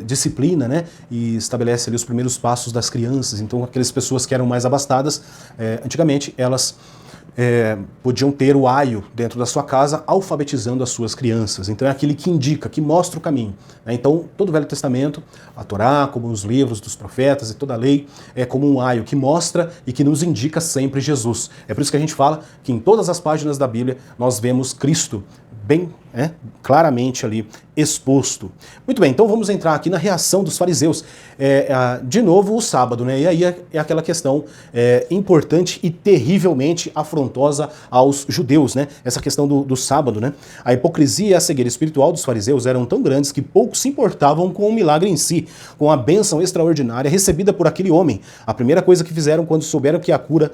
disciplina, né, e estabelece ali os primeiros passos das crianças. Então aquelas pessoas que eram mais abastadas, antigamente elas podiam ter o aio dentro da sua casa, alfabetizando as suas crianças. Então é aquele que indica, que mostra o caminho, né? Então todo o Velho Testamento, a Torá, como os livros dos profetas e toda a lei, é como um aio que mostra e que nos indica sempre Jesus. É por isso que a gente fala que em todas as páginas da Bíblia nós vemos Cristo bem claramente ali exposto. Muito bem, então vamos entrar aqui na reação dos fariseus. De novo o sábado, né? E aí é aquela questão importante e terrivelmente afrontosa aos judeus, né? Essa questão do sábado, né? A hipocrisia e a cegueira espiritual dos fariseus eram tão grandes que poucos se importavam com o milagre em si, com a bênção extraordinária recebida por aquele homem. A primeira coisa que fizeram quando souberam que a cura,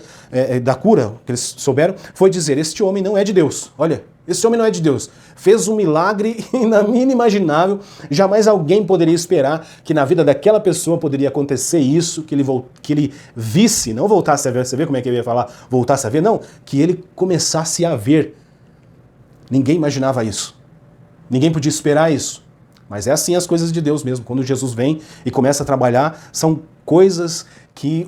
da cura que eles souberam, foi dizer: este homem não é de Deus. Olha, esse homem não é de Deus. Fez um milagre inimaginável. Jamais alguém poderia esperar que na vida daquela pessoa poderia acontecer isso, que ele visse, não voltasse a ver. Você vê como é que ele ia falar? Voltasse a ver? Não, que ele começasse a ver. Ninguém imaginava isso. Ninguém podia esperar isso. Mas é assim as coisas de Deus mesmo. Quando Jesus vem e começa a trabalhar, são coisas que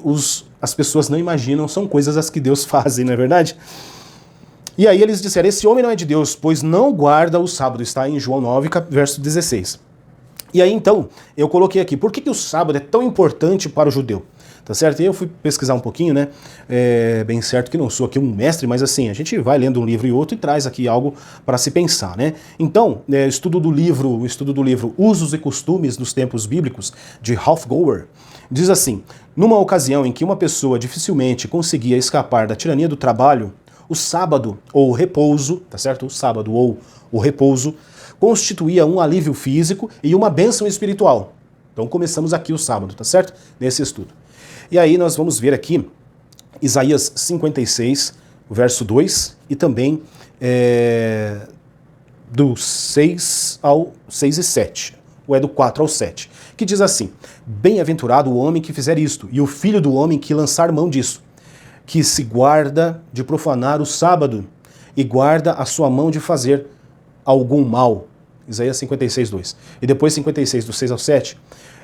as pessoas não imaginam, são coisas as que Deus faz, não é verdade? E aí eles disseram: esse homem não é de Deus, pois não guarda o sábado. Está em João 9, verso 16. E aí então, eu coloquei aqui, por que o sábado é tão importante para o judeu? Tá certo? E eu fui pesquisar um pouquinho, né? Bem certo que não sou aqui um mestre, mas assim, a gente vai lendo um livro e outro e traz aqui algo para se pensar, né? Então, estudo do livro Usos e Costumes dos Tempos Bíblicos, de Ralph Gower, diz assim: numa ocasião em que uma pessoa dificilmente conseguia escapar da tirania do trabalho, o sábado ou o repouso, tá certo? O sábado ou o repouso constituía um alívio físico e uma bênção espiritual. Então começamos aqui o sábado, tá certo? Nesse estudo. E aí nós vamos ver aqui Isaías 56, verso 2, e também do 6 e 7, ou do 4 ao 7, que diz assim: bem-aventurado o homem que fizer isto, e o filho do homem que lançar mão disso, que se guarda de profanar o sábado e guarda a sua mão de fazer algum mal. Isaías 56, 2. E depois 56, do 6 ao 7.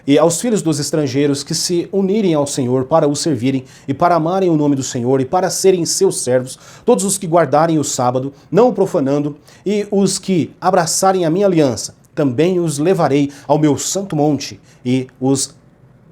E aos filhos dos estrangeiros que se unirem ao Senhor para o servirem e para amarem o nome do Senhor e para serem seus servos, todos os que guardarem o sábado, não o profanando, e os que abraçarem a minha aliança, também os levarei ao meu santo monte e os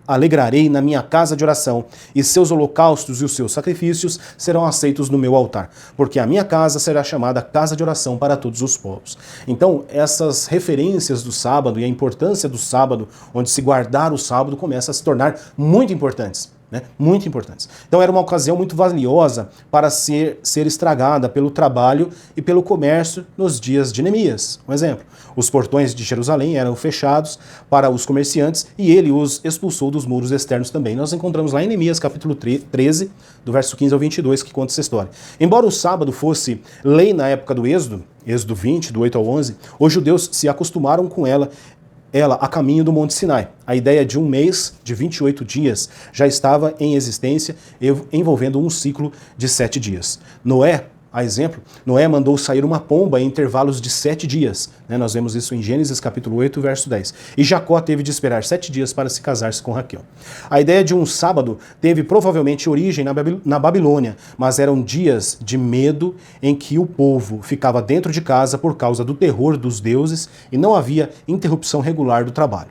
alegrarei na minha casa de oração, e seus holocaustos e os seus sacrifícios serão aceitos no meu altar, porque a minha casa será chamada casa de oração para todos os povos. Então, essas referências do sábado e a importância do sábado, onde se guardar o sábado, começa a se tornar muito importantes. Muito importantes. Então era uma ocasião muito valiosa para ser estragada pelo trabalho e pelo comércio nos dias de Neemias. Um exemplo: os portões de Jerusalém eram fechados para os comerciantes e ele os expulsou dos muros externos também. Nós encontramos lá em Neemias capítulo 13, do verso 15 ao 22, que conta essa história. Embora o sábado fosse lei na época do Êxodo 20, do 8 ao 11, os judeus se acostumaram com ela a caminho do Monte Sinai. A ideia de um mês de 28 dias já estava em existência, envolvendo um ciclo de 7 dias. Noé A exemplo, Noé mandou sair uma pomba em intervalos de 7 dias. Né? Nós vemos isso em Gênesis capítulo 8, verso 10. E Jacó teve de esperar 7 dias para se casar-se com Raquel. A ideia de um sábado teve provavelmente origem na Babilônia, mas eram dias de medo em que o povo ficava dentro de casa por causa do terror dos deuses e não havia interrupção regular do trabalho.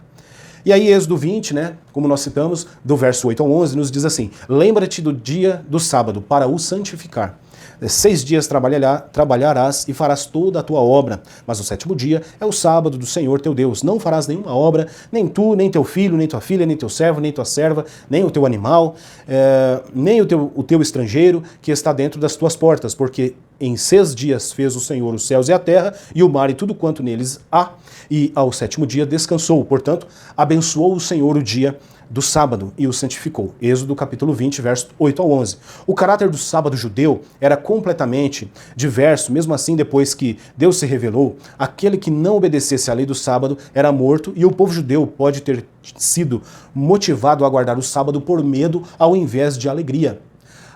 E aí Êxodo 20, né, como nós citamos, do verso 8 ao 11, nos diz assim: lembra-te do dia do sábado para o santificar. 6 dias trabalharás e farás toda a tua obra, mas o 7º dia é o sábado do Senhor teu Deus. Não farás nenhuma obra, nem tu, nem teu filho, nem tua filha, nem teu servo, nem tua serva, nem o teu animal, nem o teu estrangeiro que está dentro das tuas portas, porque em 6 dias fez o Senhor os céus e a terra, e o mar e tudo quanto neles há, e ao 7º dia descansou. Portanto, abençoou o Senhor o dia do sábado e o santificou. Êxodo capítulo 20, verso 8 ao 11. O caráter do sábado judeu era completamente diverso, mesmo assim, depois que Deus se revelou, aquele que não obedecesse à lei do sábado era morto, e o povo judeu pode ter sido motivado a guardar o sábado por medo ao invés de alegria.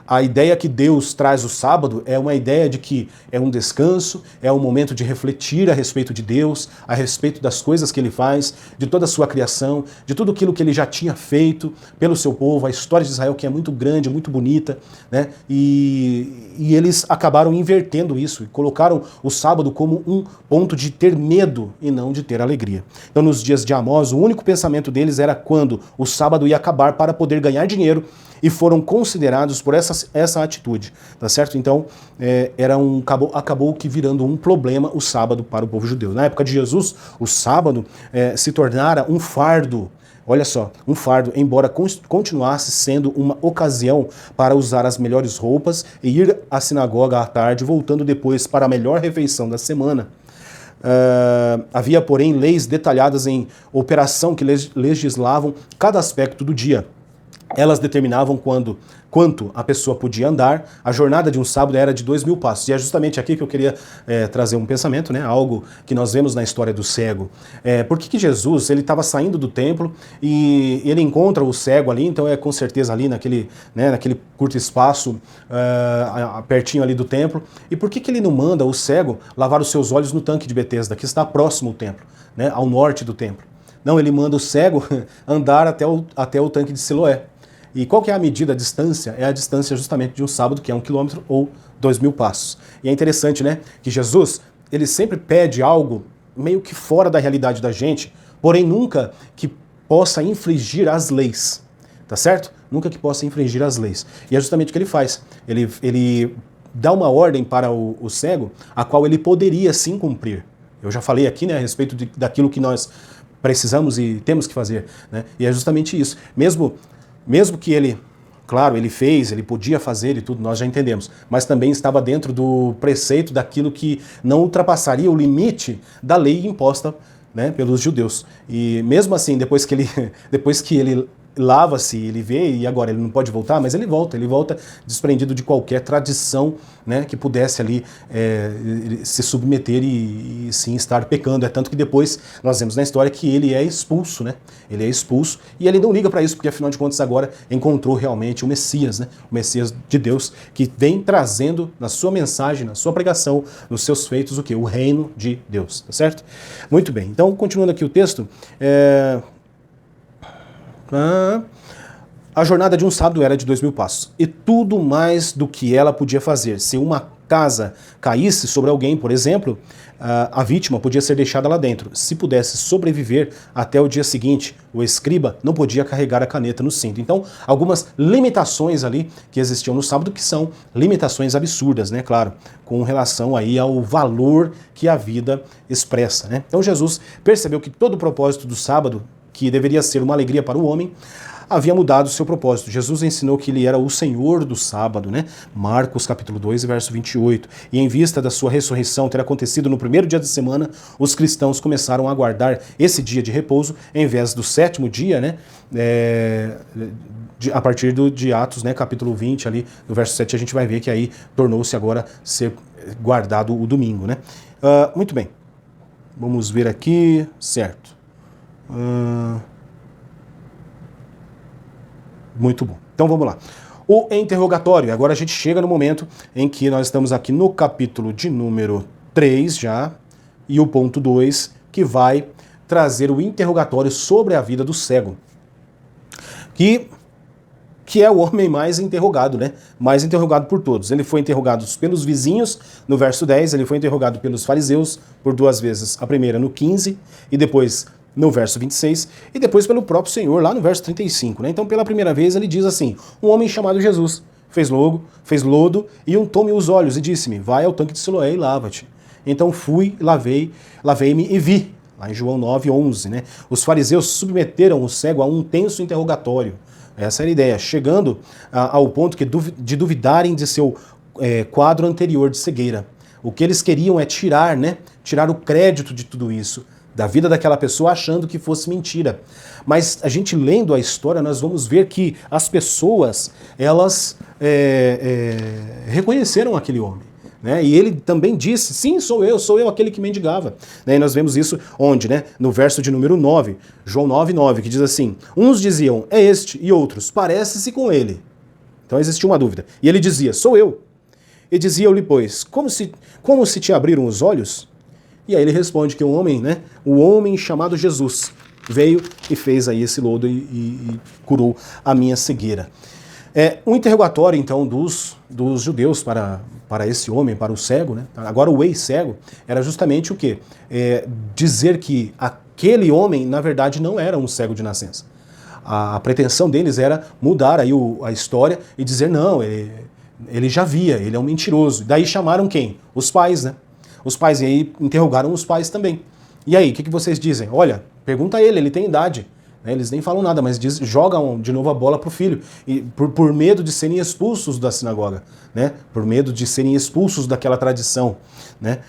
A ideia que Deus traz o sábado é uma ideia de que é um descanso, é um momento de refletir a respeito de Deus, a respeito das coisas que Ele faz, de toda a sua criação, de tudo aquilo que Ele já tinha feito pelo seu povo, a história de Israel que é muito grande, muito bonita, né? E eles acabaram invertendo isso e colocaram o sábado como um ponto de ter medo e não de ter alegria. Então, nos dias de Amós, o único pensamento deles era quando o sábado ia acabar para poder ganhar dinheiro, e foram considerados por essa atitude, tá certo? Então, acabou que virando um problema o sábado para o povo judeu. Na época de Jesus, o sábado se tornara um fardo. Olha só, um fardo, embora continuasse sendo uma ocasião para usar as melhores roupas e ir à sinagoga à tarde, voltando depois para a melhor refeição da semana. Havia, porém, leis detalhadas em operação que legislavam cada aspecto do dia. Elas determinavam quanto a pessoa podia andar. A jornada de um sábado era de 2.000 passos. E é justamente aqui que eu queria trazer um pensamento, né? Algo que nós vemos na história do cego. Por que Jesus estava saindo do templo e ele encontra o cego ali, então é com certeza ali naquele curto espaço, pertinho ali do templo. E por que ele não manda o cego lavar os seus olhos no tanque de Betesda, que está próximo ao templo, né? Ao norte do templo? Não, ele manda o cego andar até o tanque de Siloé. E qual que é a medida, a distância? É a distância justamente de um sábado, que é 1 quilômetro ou 2.000 passos. E é interessante, né, que Jesus, ele sempre pede algo meio que fora da realidade da gente, porém nunca que possa infringir as leis, tá certo? Nunca que possa infringir as leis. E é justamente o que ele faz. Ele dá uma ordem para o cego, a qual ele poderia sim cumprir. Eu já falei aqui, né, a respeito daquilo que nós precisamos e temos que fazer, né? E é justamente isso. Mesmo que ele podia fazer e tudo, nós já entendemos, mas também estava dentro do preceito daquilo que não ultrapassaria o limite da lei imposta, né, pelos judeus. E mesmo assim, depois que ele lava-se, ele vê, e agora ele não pode voltar, mas ele volta desprendido de qualquer tradição, né, que pudesse ali se submeter e sim estar pecando. É tanto que depois nós vemos na história que ele é expulso, né? Ele é expulso e ele não liga para isso, porque afinal de contas agora encontrou realmente o Messias, né? O Messias de Deus, que vem trazendo na sua mensagem, na sua pregação, nos seus feitos, o quê? O reino de Deus, tá certo? Muito bem, então continuando aqui o texto, a jornada de um sábado era de 2.000 passos, e tudo mais do que ela podia fazer. Se uma casa caísse sobre alguém, por exemplo, a vítima podia ser deixada lá dentro. Se pudesse sobreviver até o dia seguinte, o escriba não podia carregar a caneta no cinto. Então, algumas limitações ali que existiam no sábado, que são limitações absurdas, né? Claro, com relação aí ao valor que a vida expressa, né? Então, Jesus percebeu que todo o propósito do sábado, que deveria ser uma alegria para o homem, havia mudado o seu propósito. Jesus ensinou que ele era o Senhor do sábado, né? Marcos capítulo 2, verso 28. E em vista da sua ressurreição ter acontecido no primeiro dia da semana, os cristãos começaram a guardar esse dia de repouso em vez do 7º dia, né? A partir de Atos, né? Capítulo 20, ali, no verso 7, a gente vai ver que aí tornou-se agora ser guardado o domingo, né? Muito bem. Vamos ver aqui, certo. Muito bom. Então vamos lá. o interrogatório. Agora a gente chega no momento em que nós estamos aqui no capítulo de número 3 já, e o ponto 2, que vai trazer o interrogatório sobre a vida do cego. Que é o homem mais interrogado, né? Mais interrogado por todos. Ele foi interrogado pelos vizinhos, no verso 10, ele foi interrogado pelos fariseus por 2 vezes. A primeira no 15 e depois no verso 26, e depois pelo próprio Senhor, lá no verso 35, né? Então, pela primeira vez, ele diz assim: um homem chamado Jesus fez lodo e untou-me os olhos e disse-me: vai ao tanque de Siloé e lava-te. Então fui, lavei-me e vi. Lá em João 9:11, né? Os fariseus submeteram o cego a um tenso interrogatório. Essa era a ideia, chegando ao ponto de duvidarem de seu quadro anterior de cegueira. O que eles queriam é tirar, né? Tirar o crédito de tudo isso, da vida daquela pessoa, achando que fosse mentira. Mas a gente lendo a história, nós vamos ver que as pessoas, elas reconheceram aquele homem. Né? E ele também disse: sim, sou eu aquele que mendigava. Né? E nós vemos isso onde? Né? No verso de número 9, João 9:9, que diz assim: uns diziam, é este, e outros, parece-se com ele. Então existia uma dúvida. E ele dizia, sou eu. E dizia-lhe, pois, como se te abriram os olhos? E aí ele responde que o homem chamado Jesus veio e fez aí esse lodo e curou a minha cegueira. Um interrogatório, então, dos judeus para esse homem, para o cego, né? Agora o ex-cego, era justamente o quê? Dizer que aquele homem, na verdade, não era um cego de nascença. A pretensão deles era mudar aí a história e dizer, não, ele já via, ele é um mentiroso. Daí chamaram quem? Os pais, né? Os pais, e aí interrogaram os pais também. E aí, o que vocês dizem? Olha, pergunta a ele tem idade. Eles nem falam nada, mas jogam de novo a bola para o filho, e por medo de serem expulsos da sinagoga, né? Por medo de serem expulsos daquela tradição. Né?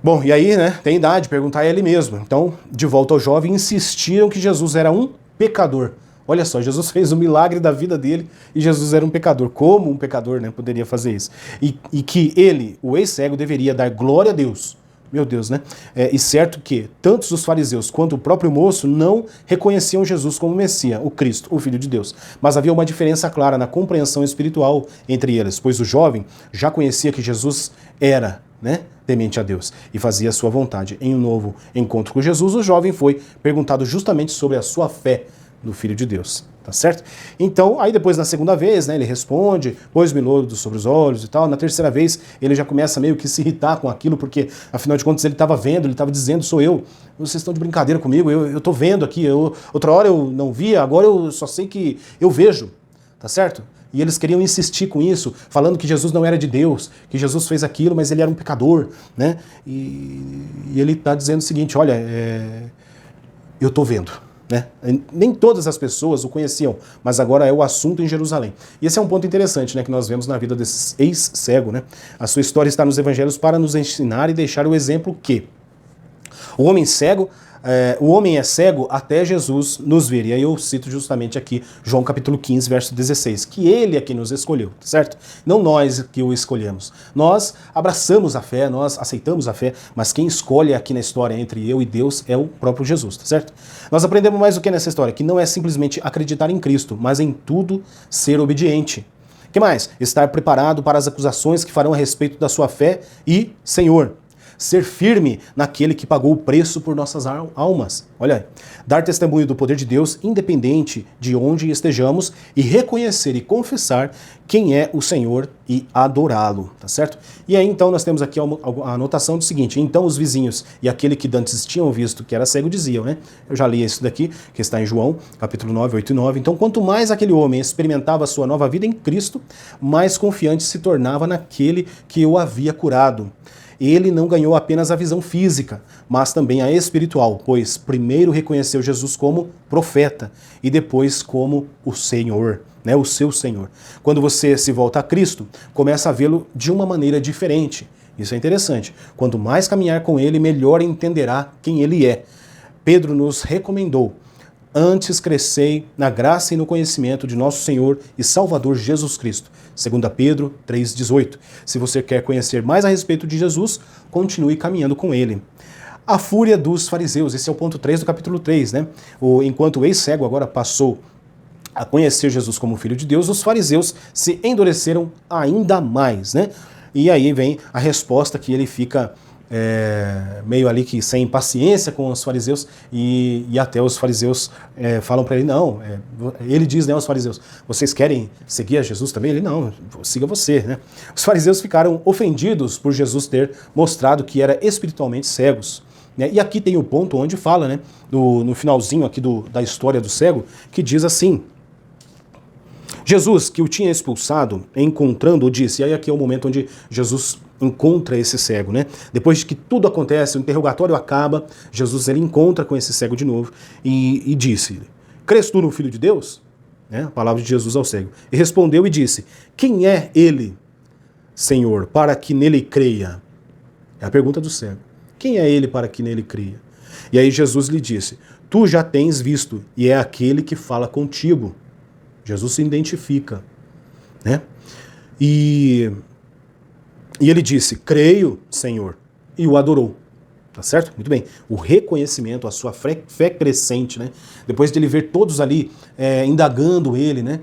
Bom, e aí, né, tem idade, perguntar a ele mesmo. Então, de volta ao jovem, insistiram que Jesus era um pecador. Olha só, Jesus fez o milagre da vida dele e Jesus era um pecador. Como um pecador, né, poderia fazer isso? E que ele, o ex-cego, deveria dar glória a Deus. Meu Deus, né? E certo que tanto os fariseus quanto o próprio moço não reconheciam Jesus como Messias, o Cristo, o Filho de Deus. Mas havia uma diferença clara na compreensão espiritual entre eles, pois o jovem já conhecia que Jesus era, né, temente a Deus e fazia a sua vontade. Em um novo encontro com Jesus, o jovem foi perguntado justamente sobre a sua fé no Filho de Deus. Tá certo? Então, aí depois na segunda vez, né, ele responde, pôs-me lodo sobre os olhos e tal. Na terceira vez, ele já começa meio que se irritar com aquilo, porque afinal de contas ele estava vendo, ele estava dizendo, sou eu. Vocês estão de brincadeira comigo, eu tô vendo aqui. Outra hora eu não via, agora eu só sei que eu vejo. Tá certo? E eles queriam insistir com isso, falando que Jesus não era de Deus, que Jesus fez aquilo, mas ele era um pecador, né? E ele está dizendo o seguinte, olha, eu tô vendo. Né? Nem todas as pessoas o conheciam, mas agora é o assunto em Jerusalém. E esse é um ponto interessante, né, que nós vemos na vida desse ex-cego. Né? A sua história está nos evangelhos para nos ensinar e deixar o exemplo que o homem é cego até Jesus nos ver. E aí eu cito justamente aqui João capítulo 15, verso 16, que ele é quem nos escolheu, certo? Não nós que o escolhemos. Nós abraçamos a fé, nós aceitamos a fé, mas quem escolhe aqui na história entre eu e Deus é o próprio Jesus, tá certo? Nós aprendemos mais o que nessa história? Que não é simplesmente acreditar em Cristo, mas em tudo ser obediente. O que mais? Estar preparado para as acusações que farão a respeito da sua fé e Senhor. Ser firme naquele que pagou o preço por nossas almas. Olha aí. Dar testemunho do poder de Deus, independente de onde estejamos, e reconhecer e confessar quem é o Senhor e adorá-lo, tá certo? E aí então nós temos aqui a anotação do seguinte, então os vizinhos e aquele que dantes tinham visto que era cego diziam, né? Eu já li isso daqui, que está em João, capítulo 9, 8 e 9. Então quanto mais aquele homem experimentava a sua nova vida em Cristo, mais confiante se tornava naquele que o havia curado. Ele não ganhou apenas a visão física, mas também a espiritual, pois primeiro reconheceu Jesus como profeta e depois como o Senhor, né, o seu Senhor. Quando você se volta a Cristo, começa a vê-lo de uma maneira diferente. Isso é interessante. Quanto mais caminhar com ele, melhor entenderá quem ele é. Pedro nos recomendou: antes crescei na graça e no conhecimento de nosso Senhor e Salvador Jesus Cristo. 2 Pedro 3,18. Se você quer conhecer mais a respeito de Jesus, continue caminhando com ele. A fúria dos fariseus, esse é o ponto 3 do capítulo 3, né? Enquanto o ex-cego agora passou a conhecer Jesus como Filho de Deus, os fariseus se endureceram ainda mais, né? E aí vem a resposta que ele fica meio ali que sem paciência com os fariseus e até os fariseus falam para ele, não, ele diz, né, aos fariseus, vocês querem seguir a Jesus também? Ele, não, siga você, né? Os fariseus ficaram ofendidos por Jesus ter mostrado que era espiritualmente cegos, né? E aqui tem o ponto onde fala, né, no finalzinho aqui da história do cego, que diz assim, Jesus, que o tinha expulsado, encontrando-o, disse, e aí aqui é o momento onde Jesus encontra esse cego, né? Depois de que tudo acontece, o interrogatório acaba, Jesus ele encontra com esse cego de novo e disse, crês tu no Filho de Deus? Né? A palavra de Jesus ao cego. E respondeu e disse, quem é ele, Senhor, para que nele creia? É a pergunta do cego. Quem é ele para que nele creia? E aí Jesus lhe disse, tu já tens visto, e é aquele que fala contigo. Jesus se identifica, né? E ele disse, creio, Senhor, e o adorou. Tá certo? Muito bem. O reconhecimento, a sua fé crescente, né? Depois de ele ver todos ali indagando ele, né?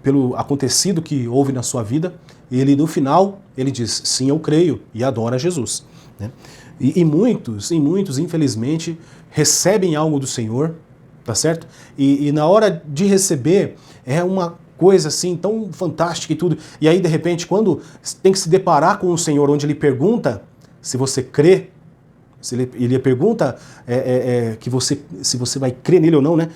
Pelo acontecido que houve na sua vida, ele no final, ele diz, sim, eu creio, e adora Jesus, né? E muitos, infelizmente, recebem algo do Senhor, tá certo? E na hora de receber, é uma coisa assim tão fantástica e tudo. E aí, de repente, quando tem que se deparar com o Senhor, onde ele pergunta se você crê, se ele pergunta se você vai crer nele ou não, né?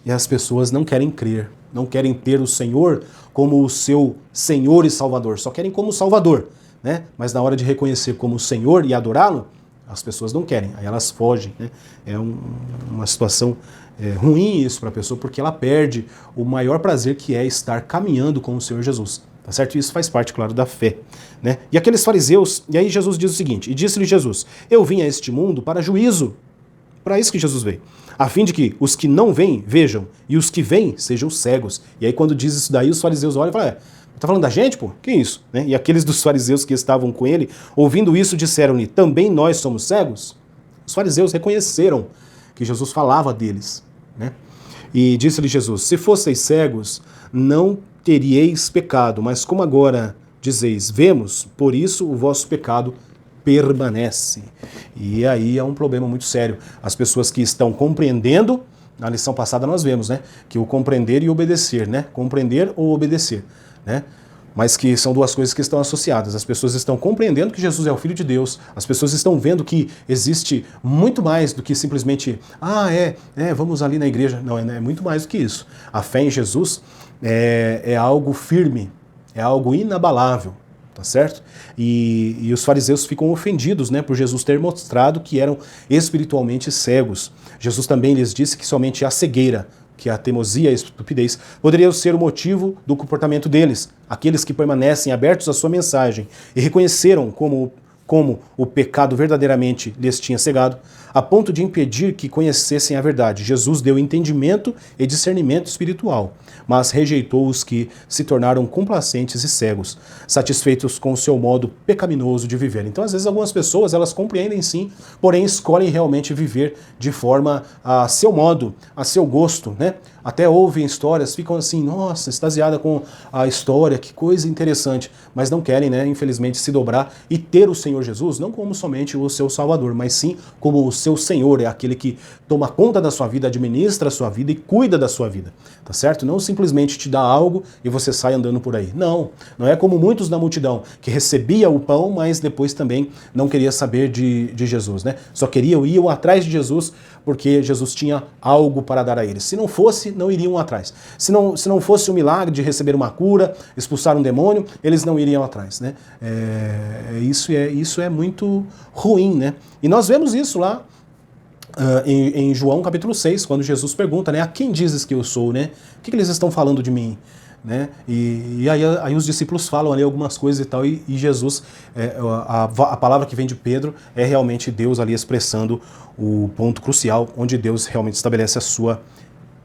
E as pessoas não querem crer, não querem ter o Senhor como o seu Senhor e Salvador, só querem como Salvador, né? Mas na hora de reconhecer como Senhor e adorá-lo, as pessoas não querem, aí elas fogem, né? É uma situação ruim isso para a pessoa, porque ela perde o maior prazer que é estar caminhando com o Senhor Jesus, tá certo? Isso faz parte, claro, da fé, né? E aqueles fariseus, e aí Jesus diz o seguinte, e disse-lhe Jesus, eu vim a este mundo para juízo, para isso que Jesus veio, a fim de que os que não veem, vejam, e os que veem sejam cegos. E aí quando diz isso daí, os fariseus olham e falam, tá falando da gente, pô? Que isso? Né? E aqueles dos fariseus que estavam com ele, ouvindo isso, disseram-lhe, também nós somos cegos? Os fariseus reconheceram que Jesus falava deles, né? E disse-lhe Jesus, se fosseis cegos, não teríeis pecado, mas como agora dizeis, vemos, por isso o vosso pecado permanece. E aí é um problema muito sério. As pessoas que estão compreendendo, na lição passada nós vemos, né, que o compreender e obedecer, né, compreender ou obedecer, né, mas que são duas coisas que estão associadas. As pessoas estão compreendendo que Jesus é o Filho de Deus, as pessoas estão vendo que existe muito mais do que simplesmente, vamos ali na igreja. Não, é muito mais do que isso. A fé em Jesus é algo firme, é algo inabalável, tá certo? E os fariseus ficam ofendidos, né, por Jesus ter mostrado que eram espiritualmente cegos. Jesus também lhes disse que somente a cegueira, que a teimosia e a estupidez, poderiam ser o motivo do comportamento deles. Aqueles que permanecem abertos à sua mensagem e reconheceram como o pecado verdadeiramente lhes tinha cegado, a ponto de impedir que conhecessem a verdade. Jesus deu entendimento e discernimento espiritual, mas rejeitou os que se tornaram complacentes e cegos, satisfeitos com o seu modo pecaminoso de viver. Então, às vezes, algumas pessoas, elas compreendem sim, porém escolhem realmente viver de forma a seu modo, a seu gosto, né? Até ouvem histórias, ficam assim, nossa, extasiada com a história, que coisa interessante, mas não querem, né, infelizmente, se dobrar e ter o Senhor Jesus, não como somente o seu Salvador, mas sim como o seu Senhor, é aquele que toma conta da sua vida, administra a sua vida e cuida da sua vida, tá certo? Não simplesmente te dá algo e você sai andando por aí. Não é como muitos na multidão, que recebia o pão, mas depois também não queria saber de Jesus, né? Só iam atrás de Jesus, porque Jesus tinha algo para dar a eles. Se não fosse, não iriam atrás. Se não fosse o milagre de receber uma cura, expulsar um demônio, eles não iriam atrás, né? Isso é muito ruim, né? E nós vemos isso lá em João capítulo 6, quando Jesus pergunta, né, a quem dizes que eu sou, né? O que eles estão falando de mim? Né? E aí os discípulos falam ali algumas coisas e tal, e Jesus, a palavra que vem de Pedro é realmente Deus ali expressando o ponto crucial, onde Deus realmente estabelece a sua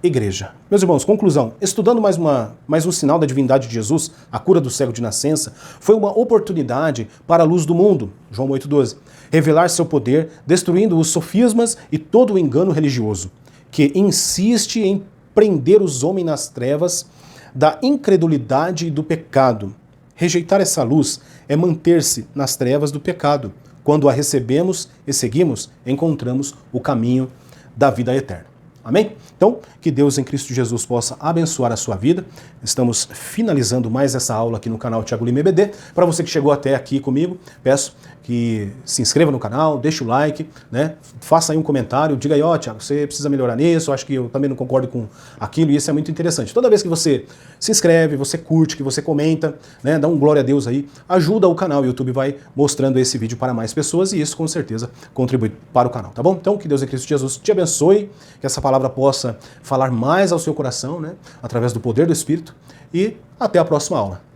igreja. Meus irmãos, conclusão, estudando mais um sinal da divindade de Jesus, a cura do cego de nascença, foi uma oportunidade para a luz do mundo, João 8,12, revelar seu poder, destruindo os sofismas e todo o engano religioso, que insiste em prender os homens nas trevas da incredulidade e do pecado. Rejeitar essa luz é manter-se nas trevas do pecado. Quando a recebemos e seguimos, encontramos o caminho da vida eterna. Amém? Então, que Deus em Cristo Jesus possa abençoar a sua vida. Estamos finalizando mais essa aula aqui no canal Thiago Lima EBD. Para você que chegou até aqui comigo, peço que se inscreva no canal, deixe o like, né? Faça aí um comentário, diga aí, ó, Thiago, você precisa melhorar nisso, acho que eu também não concordo com aquilo, e isso é muito interessante. Toda vez que você se inscreve, você curte, que você comenta, né? Dá um glória a Deus aí, ajuda o canal, o YouTube vai mostrando esse vídeo para mais pessoas, e isso com certeza contribui para o canal, tá bom? Então, que Deus em Cristo Jesus te abençoe, que essa palavra possa falar mais ao seu coração, né? Através do poder do Espírito, e até a próxima aula.